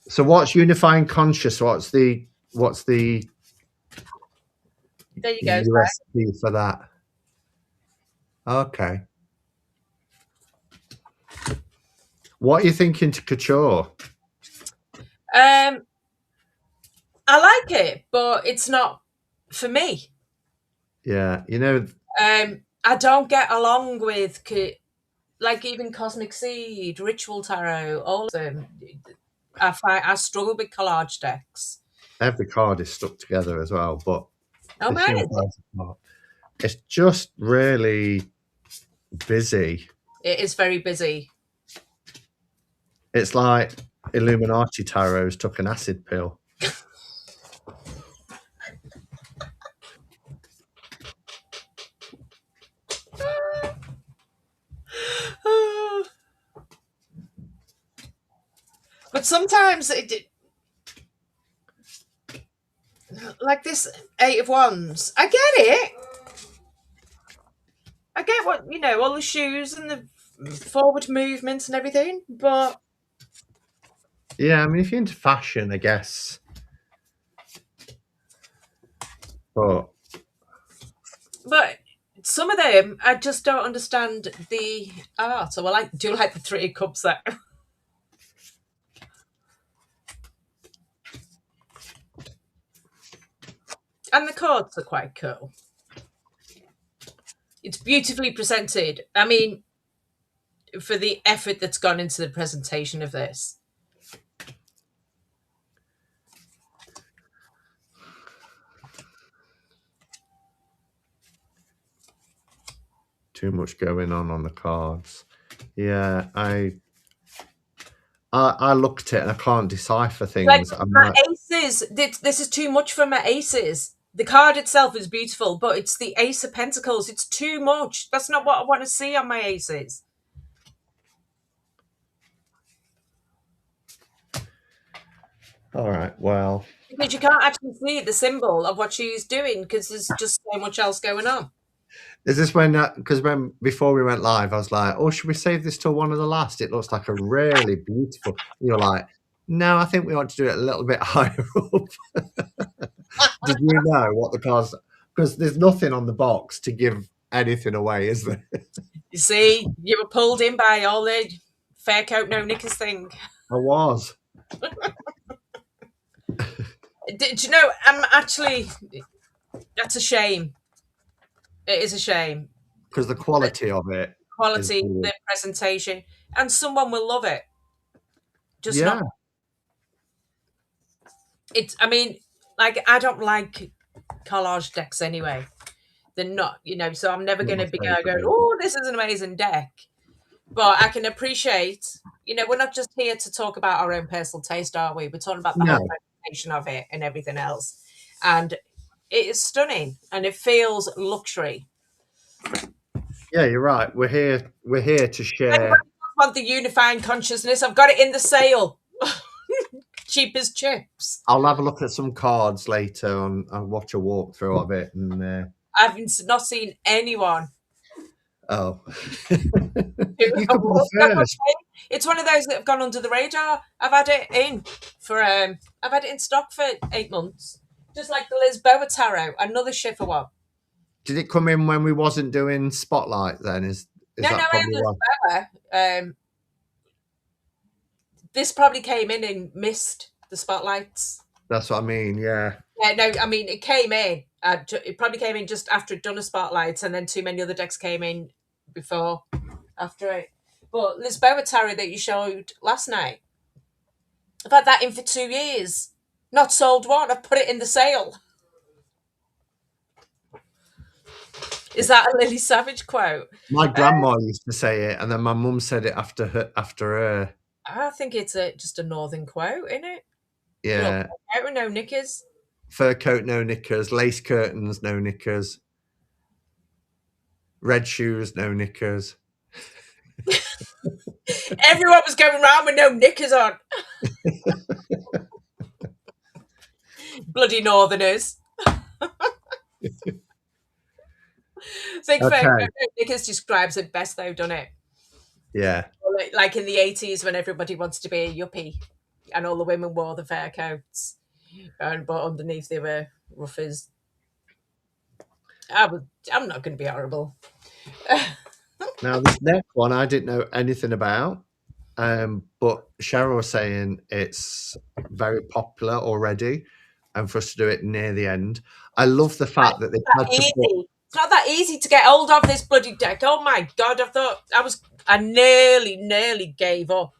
S1: So what's unifying conscious? What's the
S2: There you go.
S1: USP for that? Okay. What are you thinking to couture?
S2: I like it, but it's not for me.
S1: Yeah,
S2: I don't get along with like even Cosmic Seed, Ritual Tarot, all of them. I struggle with collage decks.
S1: every card is stuck together as well, but
S2: Oh
S1: this
S2: man,
S1: it's just really busy.
S2: it is very busy.
S1: It's like Illuminati tarots took an acid pill.
S2: But sometimes like this Eight of Wands, I get it. I get what all the shoes and the forward movements and everything, but
S1: Yeah, I mean, if you're into fashion, I guess. But
S2: some of them I just don't understand the art. So I do like the Three of Cups there. And the cards are quite cool. It's beautifully presented. I mean, for the effort that's gone into the presentation of this.
S1: too much going on the cards. Yeah, I looked at it and I can't decipher
S2: Like
S1: things. I'm
S2: my
S1: like,
S2: aces, this is too much for my aces. The card itself is beautiful, but it's the Ace of Pentacles. It's too much. That's not what I want to see on my aces.
S1: all right, well,
S2: Because you can't actually see the symbol of what she's doing because there's just so much else going on.
S1: is this when? Because when before we went live, I was like, "Oh, should we save this till one of the last?" It looks like a really beautiful. You're like, "No, I think we ought to do it a little bit higher up." Did you know what the cards? Because there's nothing on the box to give anything away, is there?
S2: You see, you were pulled in by all the fair coat, no knickers thing.
S1: I was.
S2: Do you know, I'm actually, that's a shame. It is a shame.
S1: Because the quality of it is
S2: Quality,
S1: brilliant.
S2: the presentation, and someone will love it. Just
S1: Yeah.
S2: not. It's, I mean, like, I don't like collage decks anyway. They're not, so I'm never
S1: Not
S2: going
S1: my
S2: to be
S1: favourite
S2: going,
S1: either.
S2: oh, this is an amazing deck. But I can appreciate, we're not just here to talk about our own personal taste, are we? We're talking about the
S1: No.
S2: whole presentation of it and everything else. And it is stunning and it feels luxury.
S1: Yeah, you're right. We're here to share.
S2: I want the unifying consciousness. I've got it in the sale. Cheap as chips.
S1: I'll have a look at some cards later and watch a walkthrough of it. And
S2: I've not seen anyone.
S1: oh, you could be the first.
S2: It's one of those that have gone under the radar. I've had it in stock for 8 months. Just like the Lisboa Tarot, another shiffer one.
S1: Did it come in when we wasn't doing Spotlight? Then is
S2: No,
S1: that probably why?
S2: Lisboa. This probably came in and missed the spotlights.
S1: That's what I mean. Yeah.
S2: Yeah, no, I mean it came in. It probably came in just after it'd done a spotlight, and then too many other decks came in after it. But Lisboa Tarot that you showed last night, I've had that in for 2 years. Not sold one. I've put it in the sale. Is that a Lily Savage quote?
S1: My grandma used to say it, and then my mum said it after her. After her,
S2: I think it's just a northern quote, isn't it? You know,
S1: yeah.
S2: out with no knickers.
S1: Fur coat, no knickers. Lace curtains, no knickers. Red shoes, no knickers.
S2: Everyone was going around with no knickers on. Bloody northerners. I think fur coat,
S1: Okay.
S2: no knickers describes it best, though, doesn't it?
S1: Yeah.
S2: Like in the 80s when everybody wanted to be a yuppie and all the women wore the fur coats, but underneath they were roughies. I'm not going to be horrible.
S1: Now this next one I didn't know anything about, but Cheryl was saying it's very popular already, and for us to do it near the end, I love the fact that they
S2: That
S1: had to put.
S2: easy. It's not that easy to get hold of this bloody deck. Oh my god! I nearly gave up.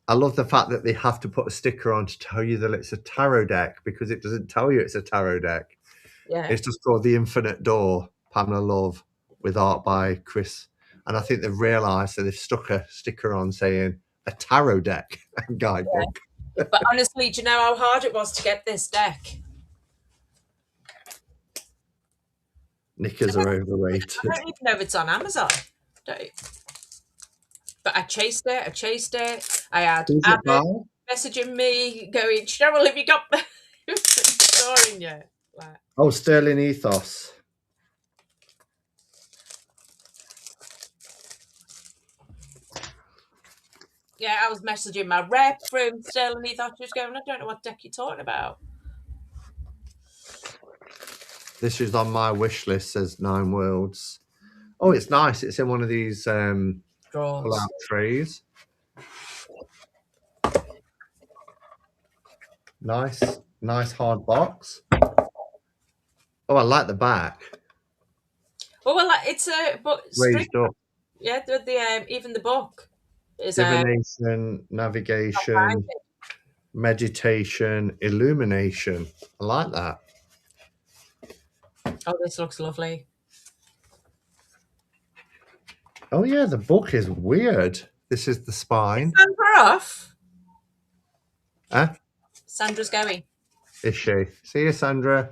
S1: I love the fact that they have to put a sticker on to tell you that it's a tarot deck because it doesn't tell you it's a tarot deck.
S2: Yeah,
S1: It's just called The Infinite Door, Pamela Love, with art by Chris. And I think they've realised that they've stuck a sticker on saying a tarot deck guidebook.
S2: but honestly, do you know how hard it was to get this deck?
S1: Knickers are overrated.
S2: I don't even know if it's on Amazon. Don't you? But I chased it. I had
S1: Who's it by?
S2: Abbott messaging me, going, Cheryl, have you got storing yet? Like,
S1: Oh, Sterling Ethos.
S2: yeah, I was messaging my rep from Sterling. He thought she was going, I don't know what deck you're talking about.
S1: This is on my wish list, says Nine Worlds. Oh, it's nice. It's in one of these pull-out
S2: Draws.
S1: trays. Nice hard box. Oh, I like the back.
S2: Oh, well, it's a but
S1: Raised up.
S2: yeah, even the book is
S1: Divination, navigation, meditation, illumination. I like that.
S2: oh, this looks lovely.
S1: Oh yeah, the book is weird. This is the spine.
S2: Sandra off.
S1: Huh?
S2: Sandra's going.
S1: Is she? See you, Sandra.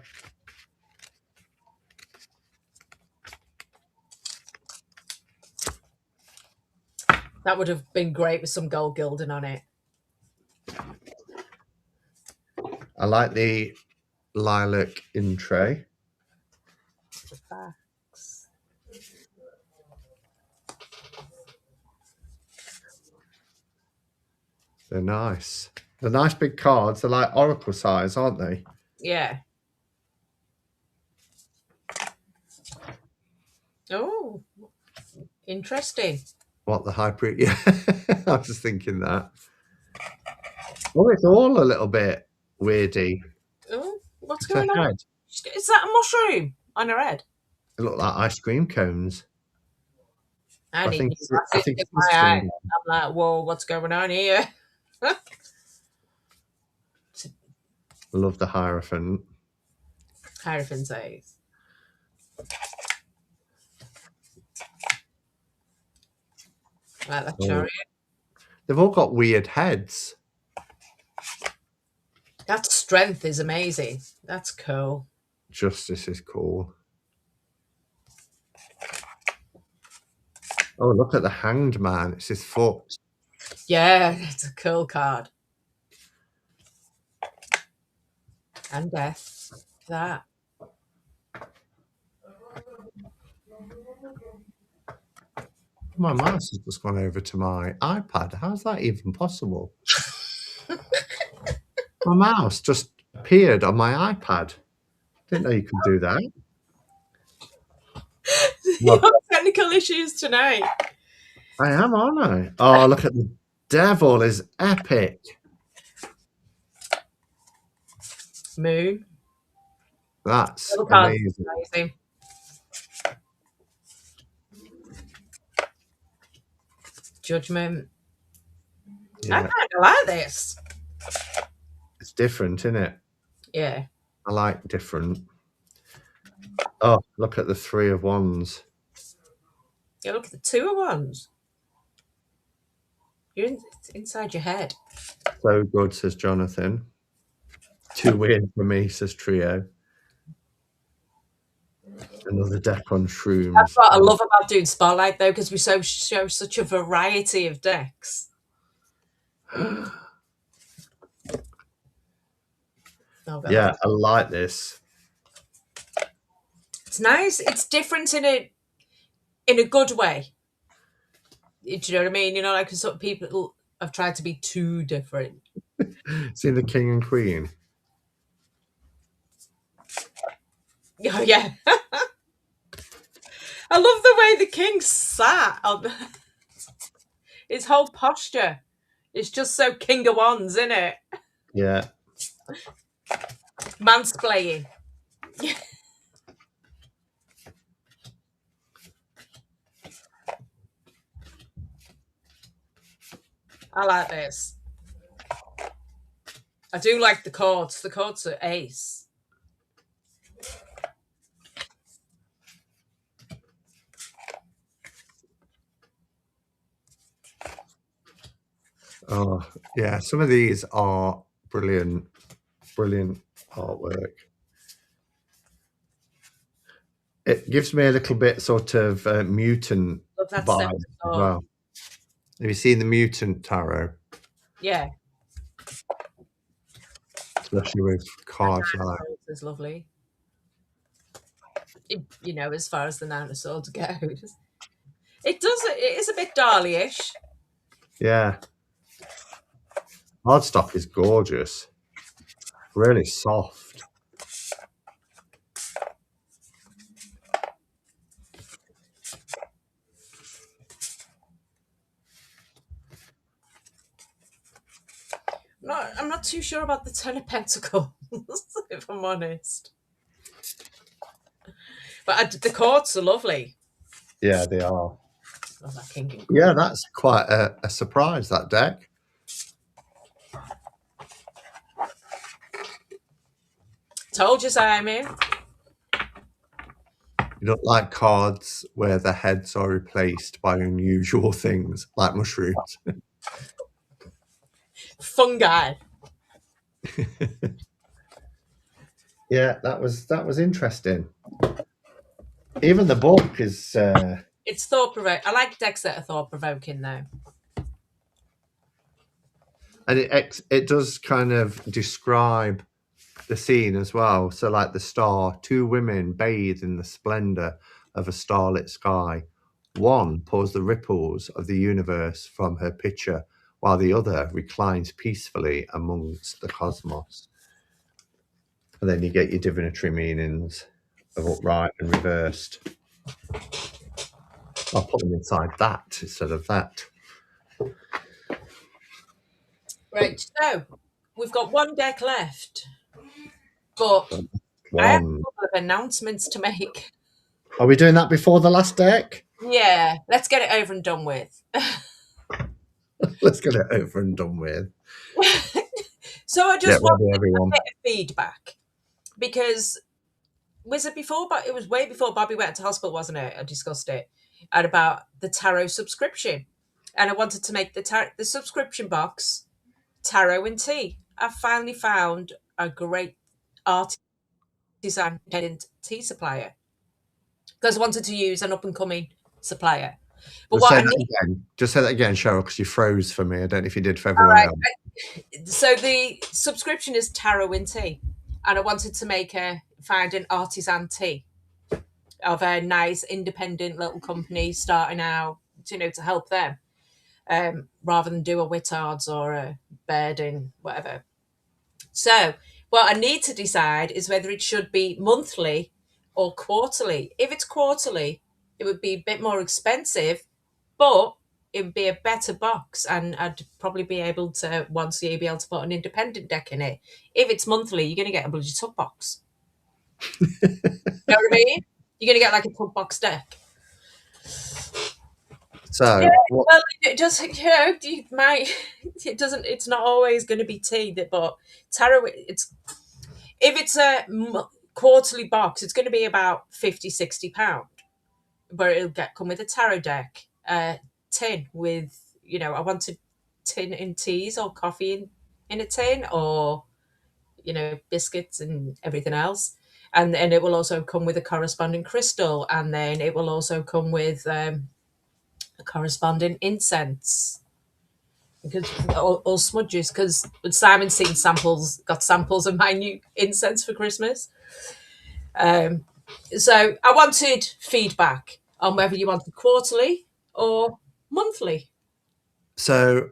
S2: That would have been great with some gold gilding on it.
S1: I like the lilac in tray.
S2: The facts.
S1: They're nice. They're nice big cards. They're like oracle size, aren't they?
S2: Yeah. Oh, interesting.
S1: What the hyper? Yeah, I was just thinking that. Oh, it's all a little bit weirdy.
S2: Oh, what's
S1: It's her
S2: going on?
S1: head.
S2: Is that a mushroom on her head?
S1: They look like ice cream cones.
S2: I
S1: I
S2: need
S1: think
S2: new glasses
S1: it's
S2: in
S1: this
S2: my eye.
S1: thing.
S2: I'm like, whoa, what's going on here?
S1: I love the Hierophant.
S2: Hierophant says. Like that chariot.
S1: They've all got weird heads.
S2: That strength is amazing. That's cool.
S1: Justice is cool. Oh, look at the Hanged Man. It's his foot.
S2: Yeah, it's a cool card. And death. That.
S1: My mouse has just gone over to my iPad. How's that even possible? My mouse just appeared on my iPad. Didn't know you could do that.
S2: You have technical issues tonight.
S1: I am, aren't I? Oh, look at the devil is epic.
S2: Moon.
S1: That's
S2: Little card.
S1: amazing.
S2: Amazing. Judgment. I
S1: Yeah,
S2: kind of like this.
S1: it's different, isn't it?
S2: Yeah.
S1: I like different. Oh, look at the 3 of Wands.
S2: Yeah, look at the 2 of Wands. It's inside your head.
S1: So good, says Jonathan. Too weird for me, says Trio. Another deck on shrooms.
S2: That's what I love about doing Spotlight, though, because we show such a variety of decks.
S1: Yeah, I like this.
S2: It's nice. It's different in a good way. Do you know what I mean? You know, like some people have tried to be too different.
S1: See the King and Queen.
S2: Oh, yeah. I love the way the king sat on his whole posture. It's just so King of Wands, isn't it?
S1: Yeah.
S2: Mansplaining. I like this. I do like the chords. The chords are ace.
S1: Oh, yeah. Some of these are brilliant, brilliant artwork. It gives me a little bit sort of mutant vibe as well. Have you seen the Mutant Tarot?
S2: Yeah.
S1: Especially with cards like.
S2: It's lovely. You know, as far as the Nine of Swords goes. It is a bit Dali-ish.
S1: Yeah. Cardstock is gorgeous. Really soft.
S2: I'm not too sure about the Ten of Pentacles, if I'm honest. But the chords are lovely.
S1: Yeah, they are.
S2: Oh, that King and Queen.
S1: Yeah, that's quite a surprise, that deck.
S2: Told you, Simon.
S1: You don't like cards where the heads are replaced by unusual things like mushrooms.
S2: Fungi.
S1: Yeah, that was interesting. Even the book is.
S2: It's thought-provoking. I like decks that are thought-provoking, though.
S1: And it does kind of describe the scene as well. So, like the star, 2 women bathe in the splendor of a starlit sky. One pours the ripples of the universe from her pitcher, while the other reclines peacefully amongst the cosmos. And then you get your divinatory meanings of upright and reversed. I'll put them inside that instead of that.
S2: Right, so we've got one deck left, but I have a couple of announcements to make.
S1: Are we doing that before the last deck?
S2: Yeah, let's get it over and done with.
S1: Let's get it over and done with.
S2: So I just wanted a bit of feedback because was it before? But it was way before Bobby went to hospital, wasn't it? I discussed it and about the tarot subscription, and I wanted to make the subscription box tarot and tea. I finally found a great artisan independent tea supplier because I wanted to use an up and coming supplier. But
S1: just say that again, Cheryl, because you froze for me. I don't know if you did for everyone else.
S2: So the subscription is tarot and tea, and I wanted to find an artisan tea of a nice independent little company starting out, to help them, rather than do a Whittards or a Berding, whatever. So what I need to decide is whether it should be monthly or quarterly. If it's quarterly, it would be a bit more expensive, but it would be a better box, and I'd probably be able to once a year be able to put an independent deck in it. If it's monthly, you're going to get a bloody tub box. You know what I mean? You're going to get like a tub box deck.
S1: So
S2: yeah, well, it just you might. It doesn't. It's not always going to be tea, but tarot. If it's a quarterly box, it's going to be about 50, £60, but it'll come with a tarot deck, tin with, I want a tin in teas or coffee in a tin, or biscuits and everything else. And it will also come with a corresponding crystal, and then it will also come with a corresponding incense, because all smudges. Because Simon's seen got samples of my new incense for Christmas. So I wanted feedback on whether you wanted quarterly or monthly.
S1: So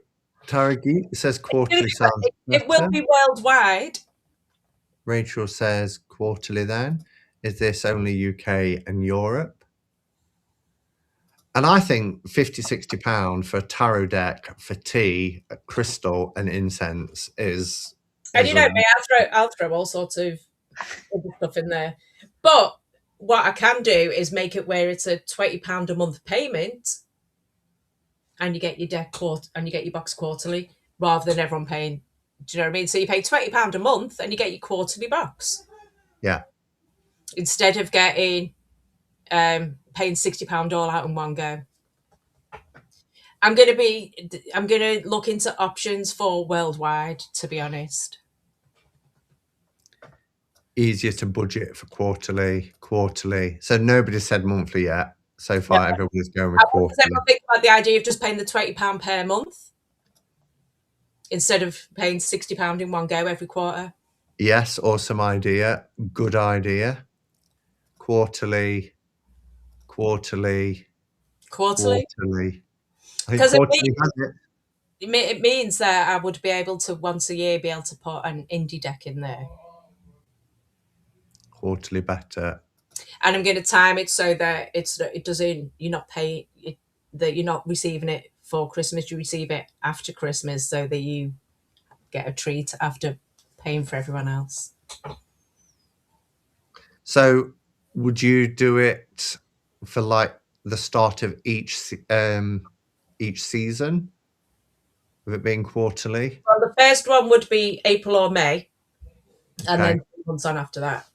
S1: Tara Geek says quarterly sounds
S2: It will
S1: better.
S2: be worldwide.
S1: Rachel says quarterly then. Is this only UK and Europe? And I think 50, £60 for a tarot deck, for tea, a crystal and incense is
S2: And
S1: is
S2: you
S1: a
S2: know me, I'll throw all sorts of other stuff in there. But what I can do is make it where it's a £20 a month payment, and you get your and you get your box quarterly, rather than everyone paying. Do you know what I mean? So you pay £20 a month and you get your quarterly box,
S1: yeah.
S2: instead of paying £60 all out in one go. I'm gonna look into options for worldwide, to be honest.
S1: Easier to budget for quarterly. So nobody said monthly yet. So
S2: Yeah.
S1: far everybody's going with
S2: Does
S1: quarterly.
S2: everyone think about the idea of just paying the £20 per month instead of paying £60 in one go every quarter?
S1: Yes, awesome idea. Good idea. Quarterly, quarterly,
S2: Quarterly?
S1: quarterly. I think
S2: Because it,
S1: quarterly has it.
S2: it means that I would be able to once a year be able to put an indie deck in there.
S1: Quarterly better.
S2: And I'm going to time it so that it doesn't, you're not paying it, that you're not receiving it for Christmas, you receive it after Christmas, so that you get a treat after paying for everyone else.
S1: So would you do it for like the start of each season, with it being quarterly?
S2: Well, the first one would be April or May, and
S1: Okay.
S2: then 3 months on after that.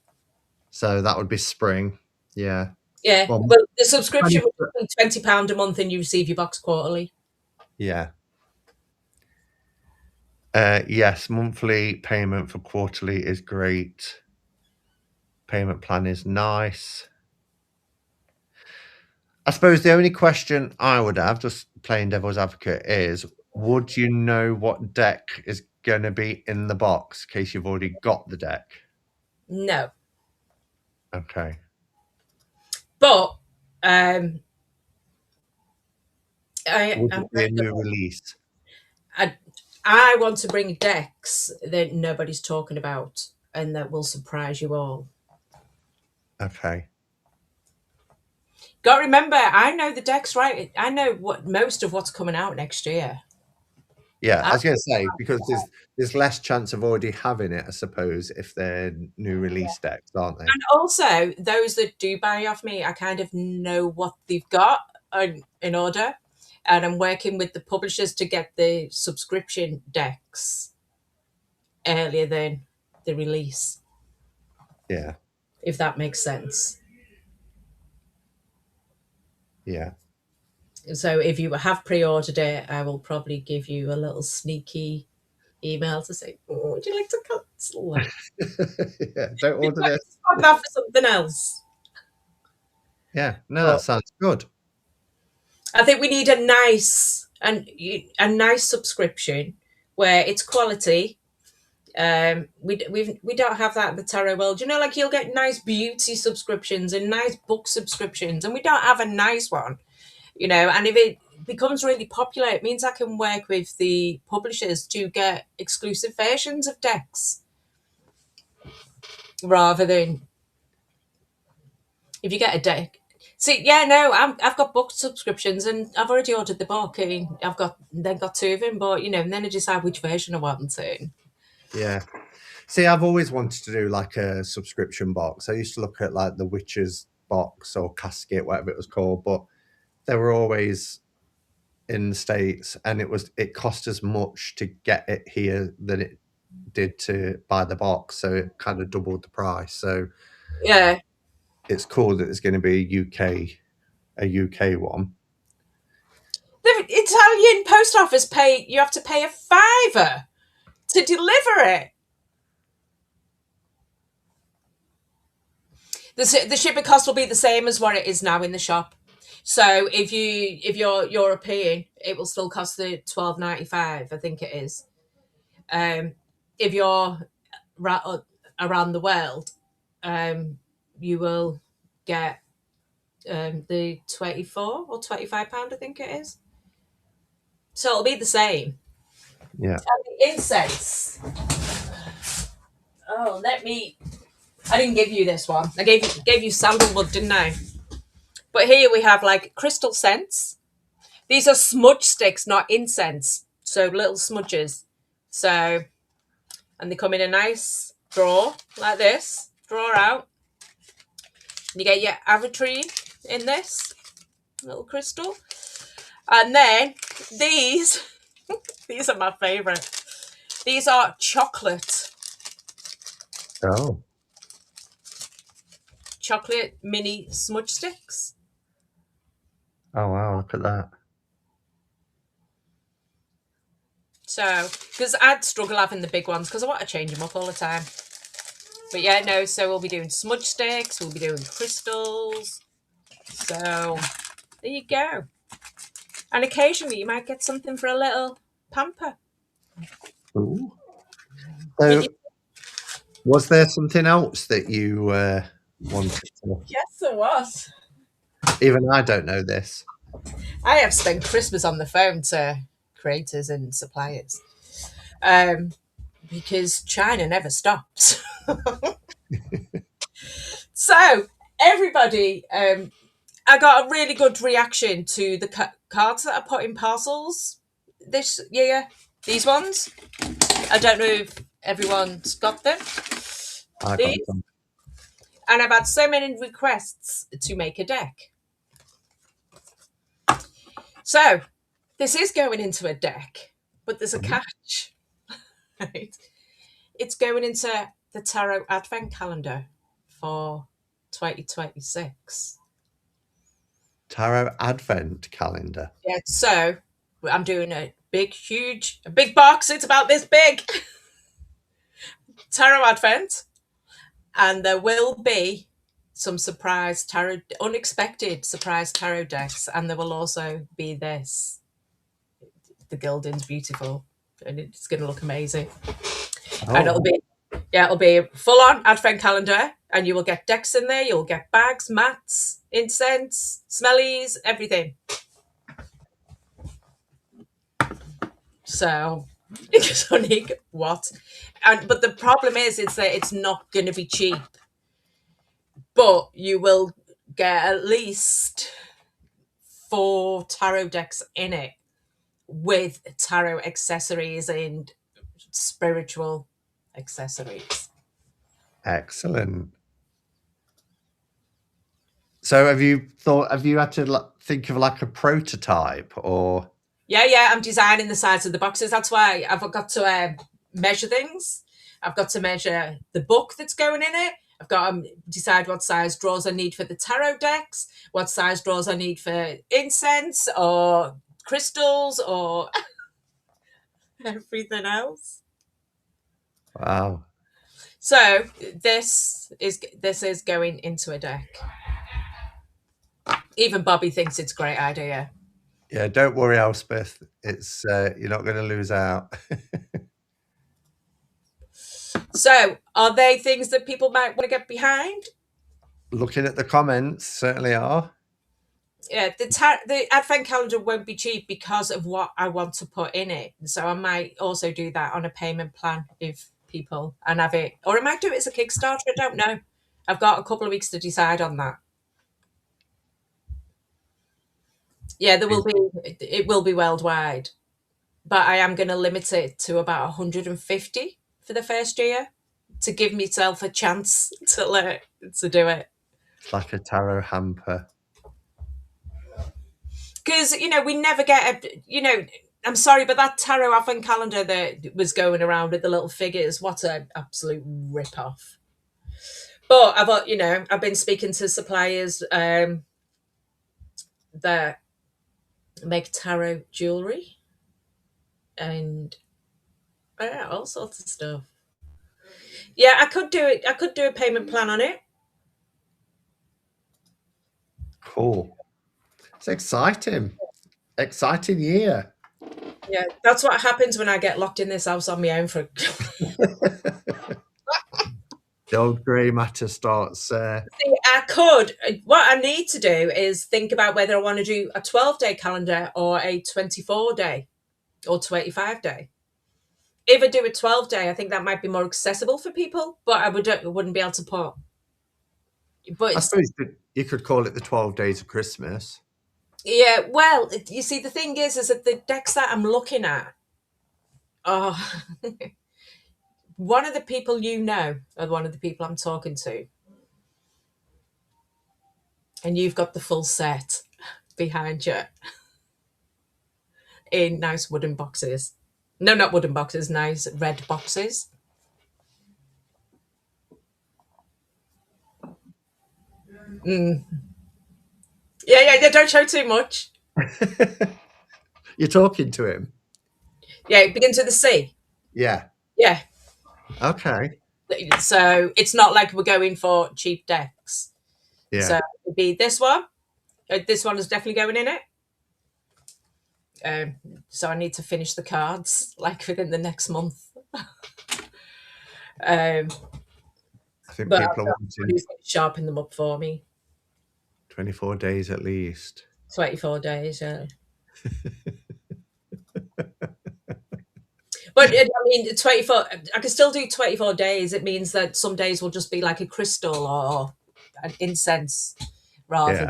S1: So that would be spring. Yeah.
S2: Yeah,
S1: Well,
S2: but the subscription would be £20 a month, and you receive your box quarterly.
S1: yeah. Yes, monthly payment for quarterly is great. Payment plan is nice. I suppose the only question I would have, just playing devil's advocate, is would you know what deck is going to be in the box in case you've already got the deck?
S2: No,
S1: Okay.
S2: but
S1: Would
S2: I'm
S1: it be a
S2: very good.
S1: new release?
S2: I want to bring decks that nobody's talking about and that will surprise you all.
S1: Okay.
S2: Got to remember, I know the decks, right? I know most of what's coming out next year.
S1: Yeah, I
S2: I,
S1: was going to say, because there's less chance of already having it, I suppose, if they're new release decks, aren't they?
S2: and also, those that do buy off me, I kind of know what they've got in order. And I'm working with the publishers to get the subscription decks earlier than the release,
S1: Yeah.
S2: if that makes sense.
S1: Yeah.
S2: So if you have pre-ordered it, I will probably give you a little sneaky email to say, oh, would you like to cancel that?
S1: Yeah. Don't
S2: You'd
S1: order
S2: like
S1: this.
S2: to swap that for something else.
S1: Yeah. No, that
S2: But
S1: sounds good.
S2: I think we need a nice subscription where it's quality. We don't have that in the tarot world. You know, like you'll get nice beauty subscriptions and nice book subscriptions, and we don't have a nice one. And if it becomes really popular, it means I can work with the publishers to get exclusive versions of decks, rather than if you get a deck. See, yeah, no, I've got book subscriptions, and I've already ordered the book, and I've got two of them, but and then I decide which version I want in.
S1: Yeah. See, I've always wanted to do like a subscription box. I used to look at like the Witcher's box or casket, whatever it was called, but they were always in the States, and it cost as much to get it here than it did to buy the box, so it kind of doubled the price. So
S2: Yeah.
S1: It's cool that there's going to be a UK one.
S2: The Italian post office you have to pay a fiver to deliver it. The shipping cost will be the same as what it is now in the shop. So if you're European, it will still cost the £12.95, I think it is. Um, if you're around the world, um, you will get the 24 or £25, I think it is. So it'll be the same.
S1: Yeah.
S2: And the incense. Oh, I didn't give you this one. I gave you sandalwood, didn't I? But here we have like crystal scents. These are smudge sticks, not incense. So little smudges. So, and they come in a nice drawer like this. Drawer out. You get your avitrine in this little crystal. And then these, these are my favourite. These are chocolate
S1: Oh.
S2: mini smudge sticks.
S1: Oh wow! Look at that.
S2: So, because I'd struggle having the big ones because I want to change them up all the time. But yeah, no, so we'll be doing smudge sticks, we'll be doing crystals. So, there you go. And occasionally you might get something for a little pamper.
S1: Ooh. So, was there something else that you wanted to?
S2: Yes, there was.
S1: Even I don't know this.
S2: I have spent Christmas on the phone to creators and suppliers because China never stops. So, everybody, I got a really good reaction to the cards that I put in parcels this year. These ones. I don't know if everyone's got them.
S1: I got
S2: These.
S1: them.
S2: And I've had so many requests to make a deck. So, this is going into a deck, but there's a catch. Right? It's going into the Tarot Advent Calendar for 2026.
S1: Tarot Advent Calendar.
S2: Yeah, so I'm doing a big box. It's about this big. Tarot Advent. And there will be some unexpected surprise tarot decks. And there will also be this. The gilding's beautiful. And it's going to look amazing.
S1: Oh.
S2: And it'll be a full-on Advent calendar. And you will get decks in there. You'll get bags, mats, incense, smellies, everything. So, Sonic, what? But the problem is that it's not going to be cheap. But you will get at least 4 tarot decks in it with tarot accessories and spiritual accessories.
S1: Excellent. So, have you had to think of like a prototype or?
S2: Yeah, I'm designing the size of the boxes. That's why I've got to measure things. I've got to measure the book that's going in it. I've got to decide what size drawers I need for the tarot decks, what size drawers I need for incense or crystals or everything else.
S1: Wow.
S2: So this is going into a deck. Even Bobby thinks it's a great idea.
S1: Yeah, don't worry, Elspeth. It's you're not going to lose out.
S2: So, are they things that people might want to get behind?
S1: Looking at the comments, certainly are.
S2: Yeah, the Advent calendar won't be cheap because of what I want to put in it. So I might also do that on a payment plan if people and have it, or I might do it as a Kickstarter. I don't know. I've got a couple of weeks to decide on that. Yeah, it will be worldwide, but I am going to limit it to about 150 for the first year to give myself a chance to do it.
S1: It's like a tarot hamper.
S2: Because, we never get I'm sorry, but that tarot advent calendar that was going around with the little figures, what an absolute rip-off. But I've been speaking to suppliers that make tarot jewelry and all sorts of stuff. Yeah, I could do it. I could do a payment plan on it.
S1: Cool. It's exciting. Exciting year.
S2: Yeah, that's what happens when I get locked in this house on my own for.
S1: The old grey matter starts.
S2: I could. What I need to do is think about whether I want to do a 12-day calendar or a 24-day or 25-day. If I do a 12-day, I think that might be more accessible for people, but I wouldn't be able to put. But
S1: I suppose you could call it the 12 Days of Christmas.
S2: yeah, well, you see, the thing is that the decks that I'm looking at, oh, one of the people or one of the people I'm talking to, and you've got the full set behind you in nice wooden boxes. No, not wooden boxes, nice red boxes. Mm. Yeah, don't show too much.
S1: You're talking to him?
S2: Yeah, it begins with a C.
S1: Yeah.
S2: Yeah.
S1: Okay.
S2: So it's not like we're going for cheap decks.
S1: Yeah.
S2: So it'd be this one. This one is definitely going in it. So I need to finish the cards like within the next month.
S1: I think
S2: But
S1: people are wanting
S2: sharpen them up for me.
S1: 24 days at least.
S2: 24 days, yeah. But I mean, 24. I can still do 24 days. It means that some days will just be like a crystal or an incense rather than.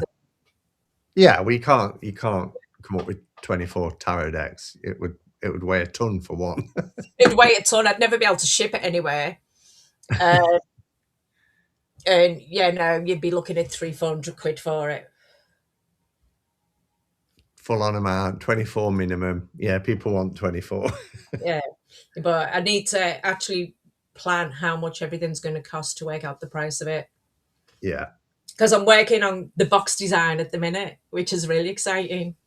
S1: Yeah, well, you can't come up with 24 tarot decks. It would weigh a ton for one.
S2: It'd weigh a ton. I'd never be able to ship it anywhere. And yeah, no, you'd be looking at 300-400 quid for it.
S1: Full on amount, 24 minimum. Yeah, people want 24.
S2: Yeah, but I need to actually plan how much everything's going to cost to work out the price of it.
S1: Yeah.
S2: Because I'm working on the box design at the minute, which is really exciting.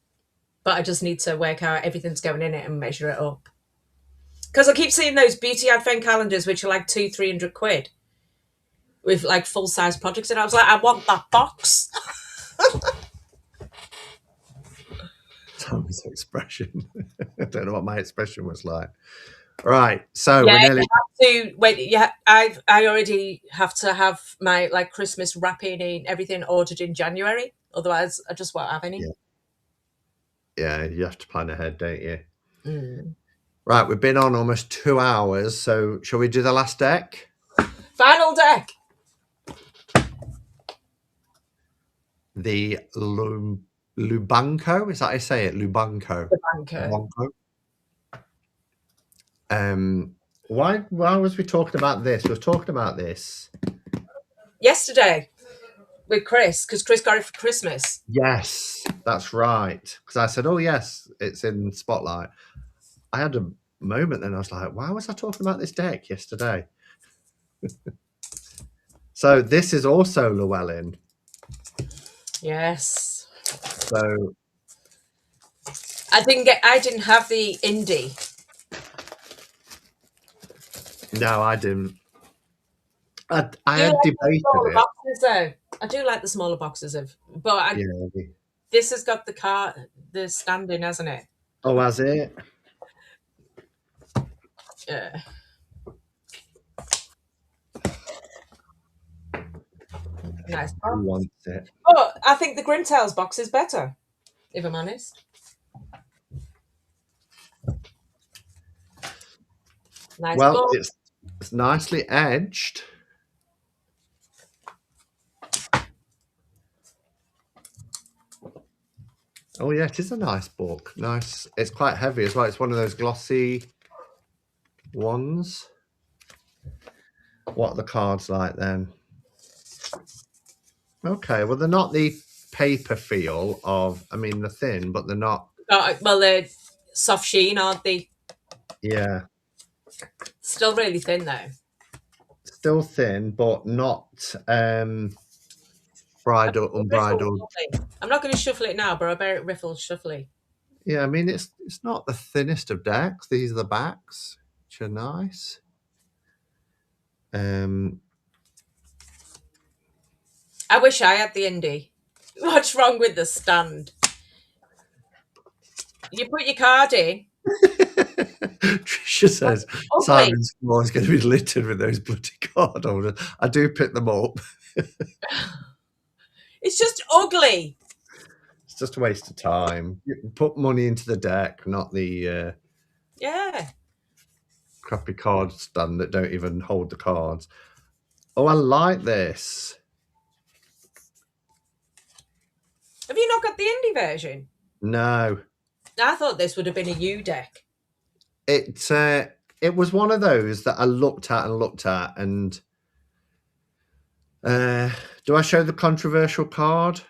S2: But I just need to work out everything's going in it and measure it up. Because I keep seeing those beauty advent calendars, which are like 200-300 quid with like full size projects. And I was like, I want that box.
S1: Tommy's expression. I don't know what my expression was like. Right, so
S2: Yeah,
S1: we're nearly.
S2: I already have to have my like Christmas wrapping and everything ordered in January. Otherwise, I just won't have any.
S1: Yeah, you have to plan ahead, don't you?
S2: Mm.
S1: Right, we've been on almost 2 hours, so shall we do the last deck?
S2: Final deck.
S1: The Lubanco, is that how I say it? Lubanco.
S2: The banker.
S1: Why was we talking about this? We were talking about this
S2: Yesterday with Chris, because Chris got it for Christmas.
S1: Yes, that's right. Because I said, "Oh yes, it's in Spotlight." I had a moment, then I was like, "Why was I talking about this deck yesterday?" So this is also Llewellyn.
S2: Yes.
S1: So
S2: I didn't have the indie.
S1: No, I didn't. I had
S2: like
S1: debated
S2: smaller
S1: it.
S2: boxes, though. I do like the smaller boxes but this has got the standing, hasn't it?
S1: Oh, has it?
S2: Yeah. Nice.
S1: Who wants it?
S2: But I think the Grimtails box is better, if I'm honest. Nice.
S1: Well, it's nicely edged. Oh yeah, it is a nice book. Nice. It's quite heavy as well. It's one of those glossy ones. What are the cards like then? Okay, well they're not the paper feel of. I mean, they're thin, but they're not.
S2: Well, they're soft sheen, aren't they?
S1: Yeah.
S2: Still really thin though.
S1: still thin, but not bridal, unbridled.
S2: I'm not going to shuffle it now, but I bet it riffles shuffly.
S1: Yeah, I mean it's not the thinnest of decks. These are the backs, which are nice.
S2: I wish I had the indie. What's wrong with the stand? You put your card in.
S1: Trisha says
S2: Ugly.
S1: Simon's floor is going to be littered with those bloody card holders. I do pick them up.
S2: It's just ugly.
S1: It's just a waste of time. You can put money into the deck, not the
S2: Yeah.
S1: crappy card stand that don't even hold the cards. Oh, I like this.
S2: Have you not got the indie version?
S1: No.
S2: I thought this would have been a U deck.
S1: It was one of those that I looked at and do I show the controversial card?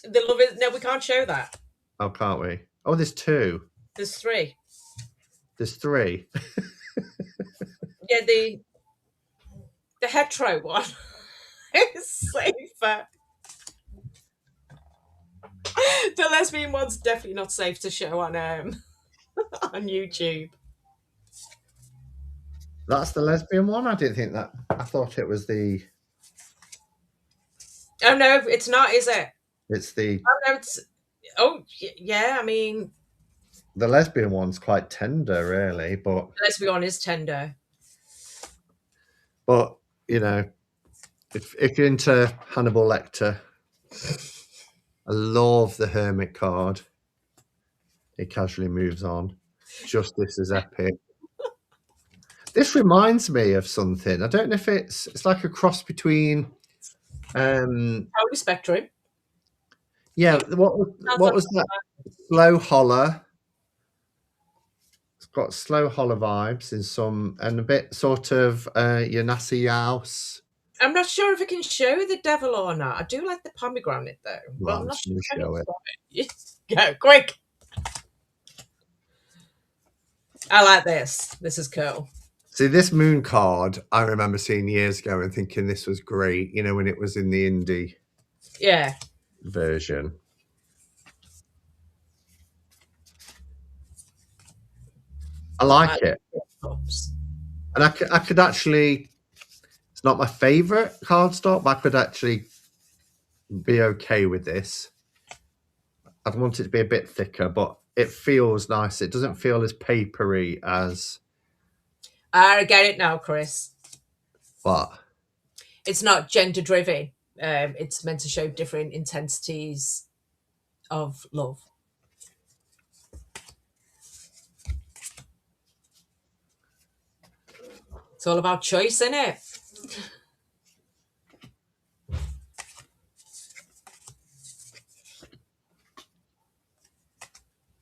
S2: The love is no, we can't show that.
S1: Oh, can't we? Oh, there's two.
S2: There's three.
S1: There's three.
S2: Yeah, the hetero one is safer. The lesbian one's definitely not safe to show on on YouTube.
S1: That's the lesbian one? I didn't think that. I thought it was the...
S2: Oh no, it's not, is it?
S1: It's the...
S2: Oh no, it's... Oh, yeah, I mean...
S1: The lesbian one's quite tender, really, but...
S2: The lesbian one is tender.
S1: But, you know, if you're into Hannibal Lecter, I love the Hermit card. It casually moves on. Justice is epic. This reminds me of something. I don't know if it's like a cross between...
S2: Holy Spectrum.
S1: Yeah, what was that? Slow Holler. It's got slow holler vibes in some, and a bit sort of Yanasi Yaus.
S2: I'm not sure if I can show the devil or not. I do like the pomegranate though.
S1: Well,
S2: But I'm not sure if I
S1: show
S2: can
S1: it.
S2: Go, quick. I like this. This is cool.
S1: See, this moon card, I remember seeing years ago and thinking this was great, you know, when it was in the indie version. I like it. And I could actually, it's not my favourite cardstock, but I could actually be okay with this. I'd want it to be a bit thicker, but it feels nice. It doesn't feel as papery as...
S2: I get it now, Chris.
S1: What?
S2: It's not gender driven. It's meant to show different intensities of love. It's all about choice, isn't it?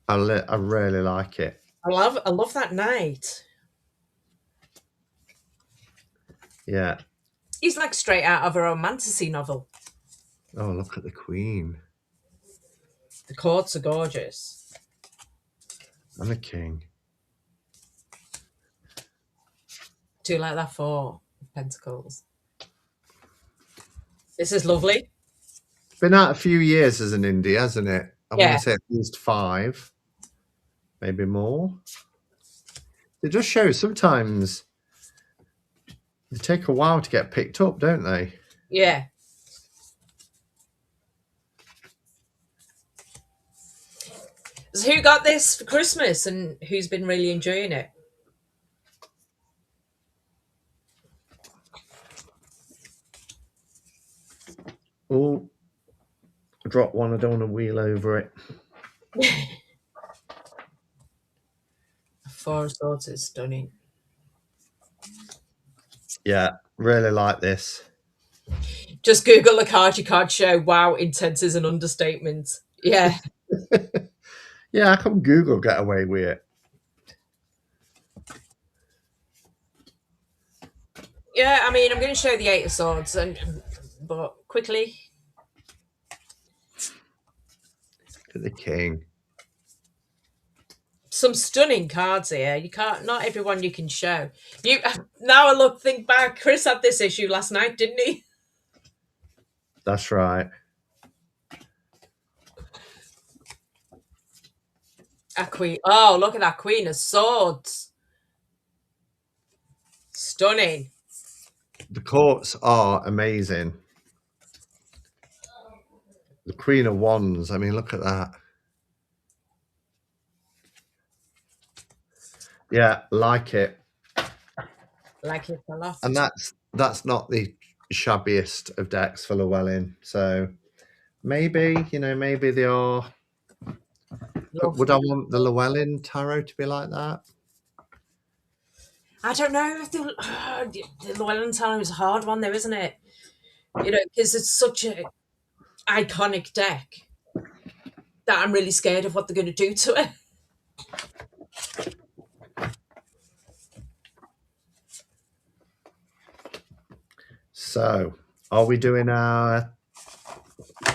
S1: I really like it.
S2: I love that night.
S1: Yeah.
S2: He's like straight out of a romantasy novel.
S1: Oh, look at the Queen.
S2: The courts are gorgeous.
S1: And the King.
S2: Do you like that Four of Pentacles? This is lovely.
S1: It's been out a few years as an indie, hasn't it? I want to say at least 5. Maybe more. It just shows sometimes they take a while to get picked up, don't they?
S2: Yeah. So who got this for Christmas and who's been really enjoying it?
S1: Oh, I dropped one. I don't want to wheel over it.
S2: Four of Swords is stunning.
S1: Yeah, really like this.
S2: Just Google the card you can't show. Wow, intense is an understatement. Yeah.
S1: Yeah, how come Google get away with it?
S2: Yeah, I mean, I'm going to show the Eight of Swords, but quickly.
S1: To the King.
S2: Some stunning cards here. You can't, not everyone you can show. You now I think back. Chris had this issue last night, didn't he?
S1: That's right.
S2: A queen. Oh, look at that Queen of Swords. Stunning.
S1: The courts are amazing. The Queen of Wands. I mean, look at that. Yeah, like it.
S2: Like it a lot.
S1: And that's not the shabbiest of decks for Llewellyn. So maybe, maybe they are. But would I want the Llewellyn tarot to be like that?
S2: I don't know if the Llewellyn Tarot is a hard one, though, isn't it? Because it's such a iconic deck that I'm really scared of what they're going to do to it.
S1: So, are we doing our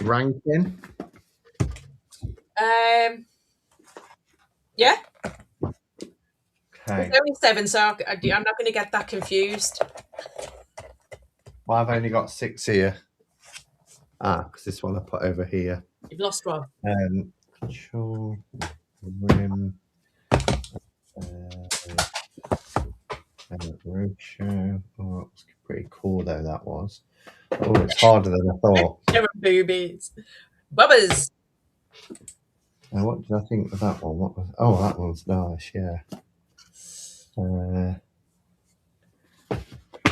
S1: ranking?
S2: Yeah.
S1: Okay.
S2: It's only 7, so I'm not going to get that confused.
S1: Well, I've only got 6 here. Because this one I put over here.
S2: You've lost one.
S1: Control, rim, roadshow. Oh, it was pretty cool though. That was. Oh, it's harder than I thought.
S2: Boobies, bubbers.
S1: Now, what did I think of that one? What was? Oh, that one's nice. Yeah.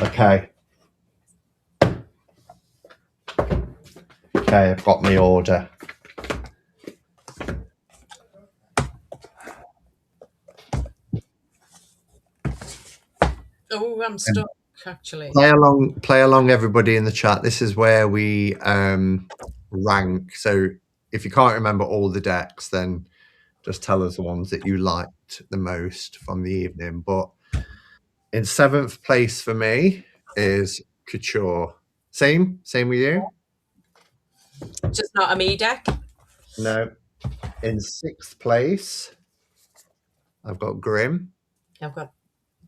S1: Okay. Okay, I've got my order.
S2: Oh, I'm stuck. Actually,
S1: Play along, everybody in the chat. This is where we rank. So if you can't remember all the decks, then just tell us the ones that you liked the most from the evening. But in 7th place for me is Couture. Same with you?
S2: just not a me deck.
S1: No. In 6th place, I've got Grim.
S2: I've got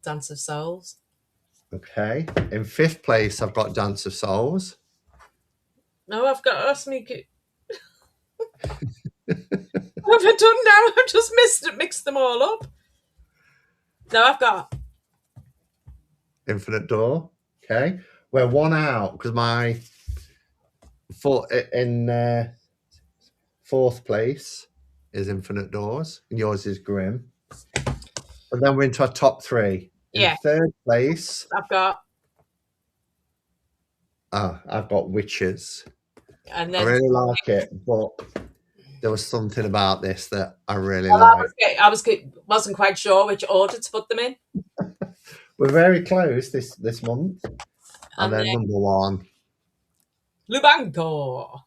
S2: Dance of Souls.
S1: Okay. In 5th place, I've got Dance of Souls.
S2: No, I've got Sneaky. What have I done now? I've just mixed them all up. No, I've got
S1: Infinite Door. Okay. We're one out because my in 4th place is Infinite Doors, and yours is Grim. And then we're into our top 3. In 3rd place,
S2: I've got
S1: Witches.
S2: And then
S1: I really like it, but there was something about this that I really liked.
S2: I wasn't quite sure which order to put them in.
S1: We're very close this month. And then number 1, Lubanco.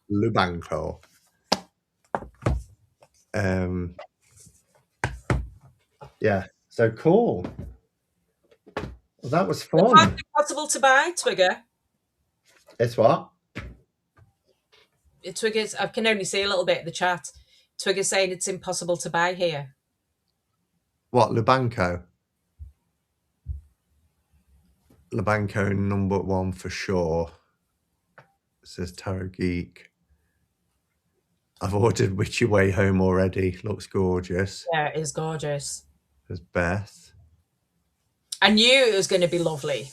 S1: Yeah, so cool. Well, that was fun.
S2: Is it possible to buy, Twigger?
S1: It's what?
S2: Twigger's, I can only see a little bit in the chat. Twigger's saying it's impossible to buy here.
S1: What, Lubanco? Lubanco number 1 for sure. It says Tarot Geek. I've ordered Witchy Way Home already. Looks gorgeous.
S2: Yeah, it is gorgeous.
S1: There's Beth.
S2: I knew it was going to be lovely.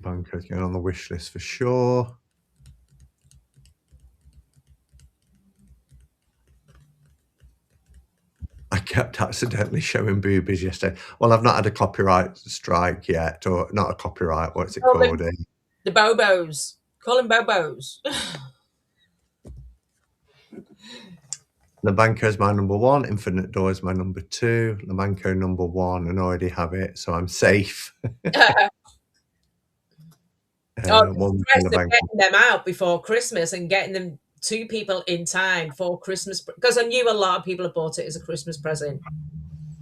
S1: Banco's going on the wish list for sure. I kept accidentally showing boobies yesterday. Well, I've not had a copyright strike yet, or not a copyright. What's it called?
S2: The Bobos. Call them Bobos.
S1: Lubanco is my number 1. Infinite Door is my number 2. Lubanco number 1, and I already have it, so I'm safe.
S2: Getting them out before Christmas and getting them to people in time for Christmas, because I knew a lot of people have bought it as a Christmas present.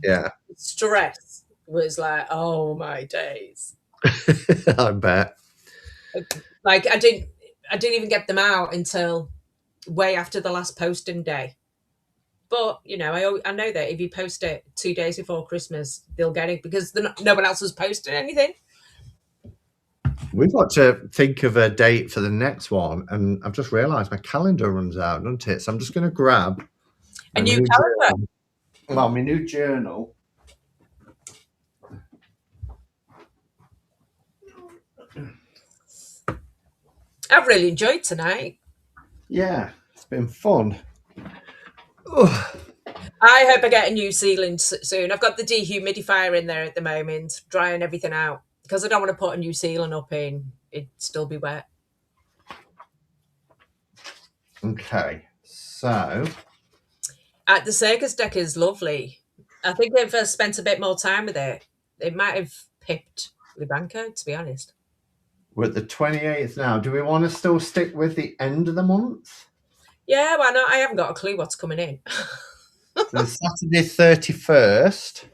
S1: Yeah.
S2: Stress was like, oh my days.
S1: I bet.
S2: Like I didn't even get them out until way after the last posting day. But you know, I know that if you post it 2 days before Christmas, they'll get it because no one else has posted anything.
S1: We've got to think of a date for the next one, and I've just realised my calendar runs out, doesn't it? So I'm just going to grab
S2: A
S1: my
S2: new
S1: new
S2: calendar.
S1: journal. Well, my new journal.
S2: I've really enjoyed tonight.
S1: Yeah, it's been fun. Ugh.
S2: I hope I get a new ceiling soon. I've got the dehumidifier in there at the moment, drying everything out because I don't want to put a new ceiling up in it'd still be wet.
S1: Okay, so
S2: The circus deck is lovely. I think if I spent a bit more time with it, it might have pipped Libanco, to be honest.
S1: we're at the 28th now. Do we want to still stick with the end of the month?
S2: Yeah, why not? I haven't got a clue what's coming in.
S1: So Saturday 31st.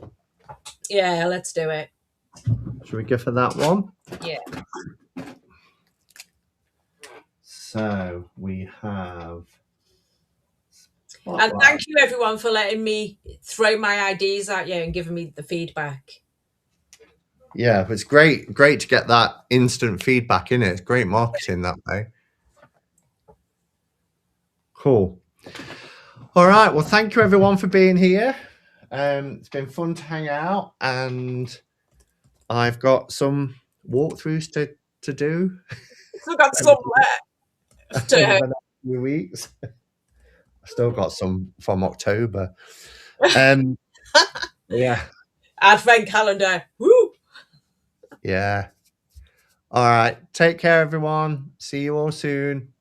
S2: Yeah, let's do it.
S1: Should we go for that one?
S2: Yeah.
S1: So we have.
S2: And thank you everyone for letting me throw my ideas at you and giving me the feedback.
S1: Yeah, it's great to get that instant feedback in it. It's great marketing that way. Cool. All right. Well, thank you everyone for being here. It's been fun to hang out, and I've got some walkthroughs to do.
S2: Still got some left.
S1: over the next few weeks. I still got some from October. Yeah.
S2: Advent calendar. Woo!
S1: Yeah. All right. Take care, everyone. See you all soon.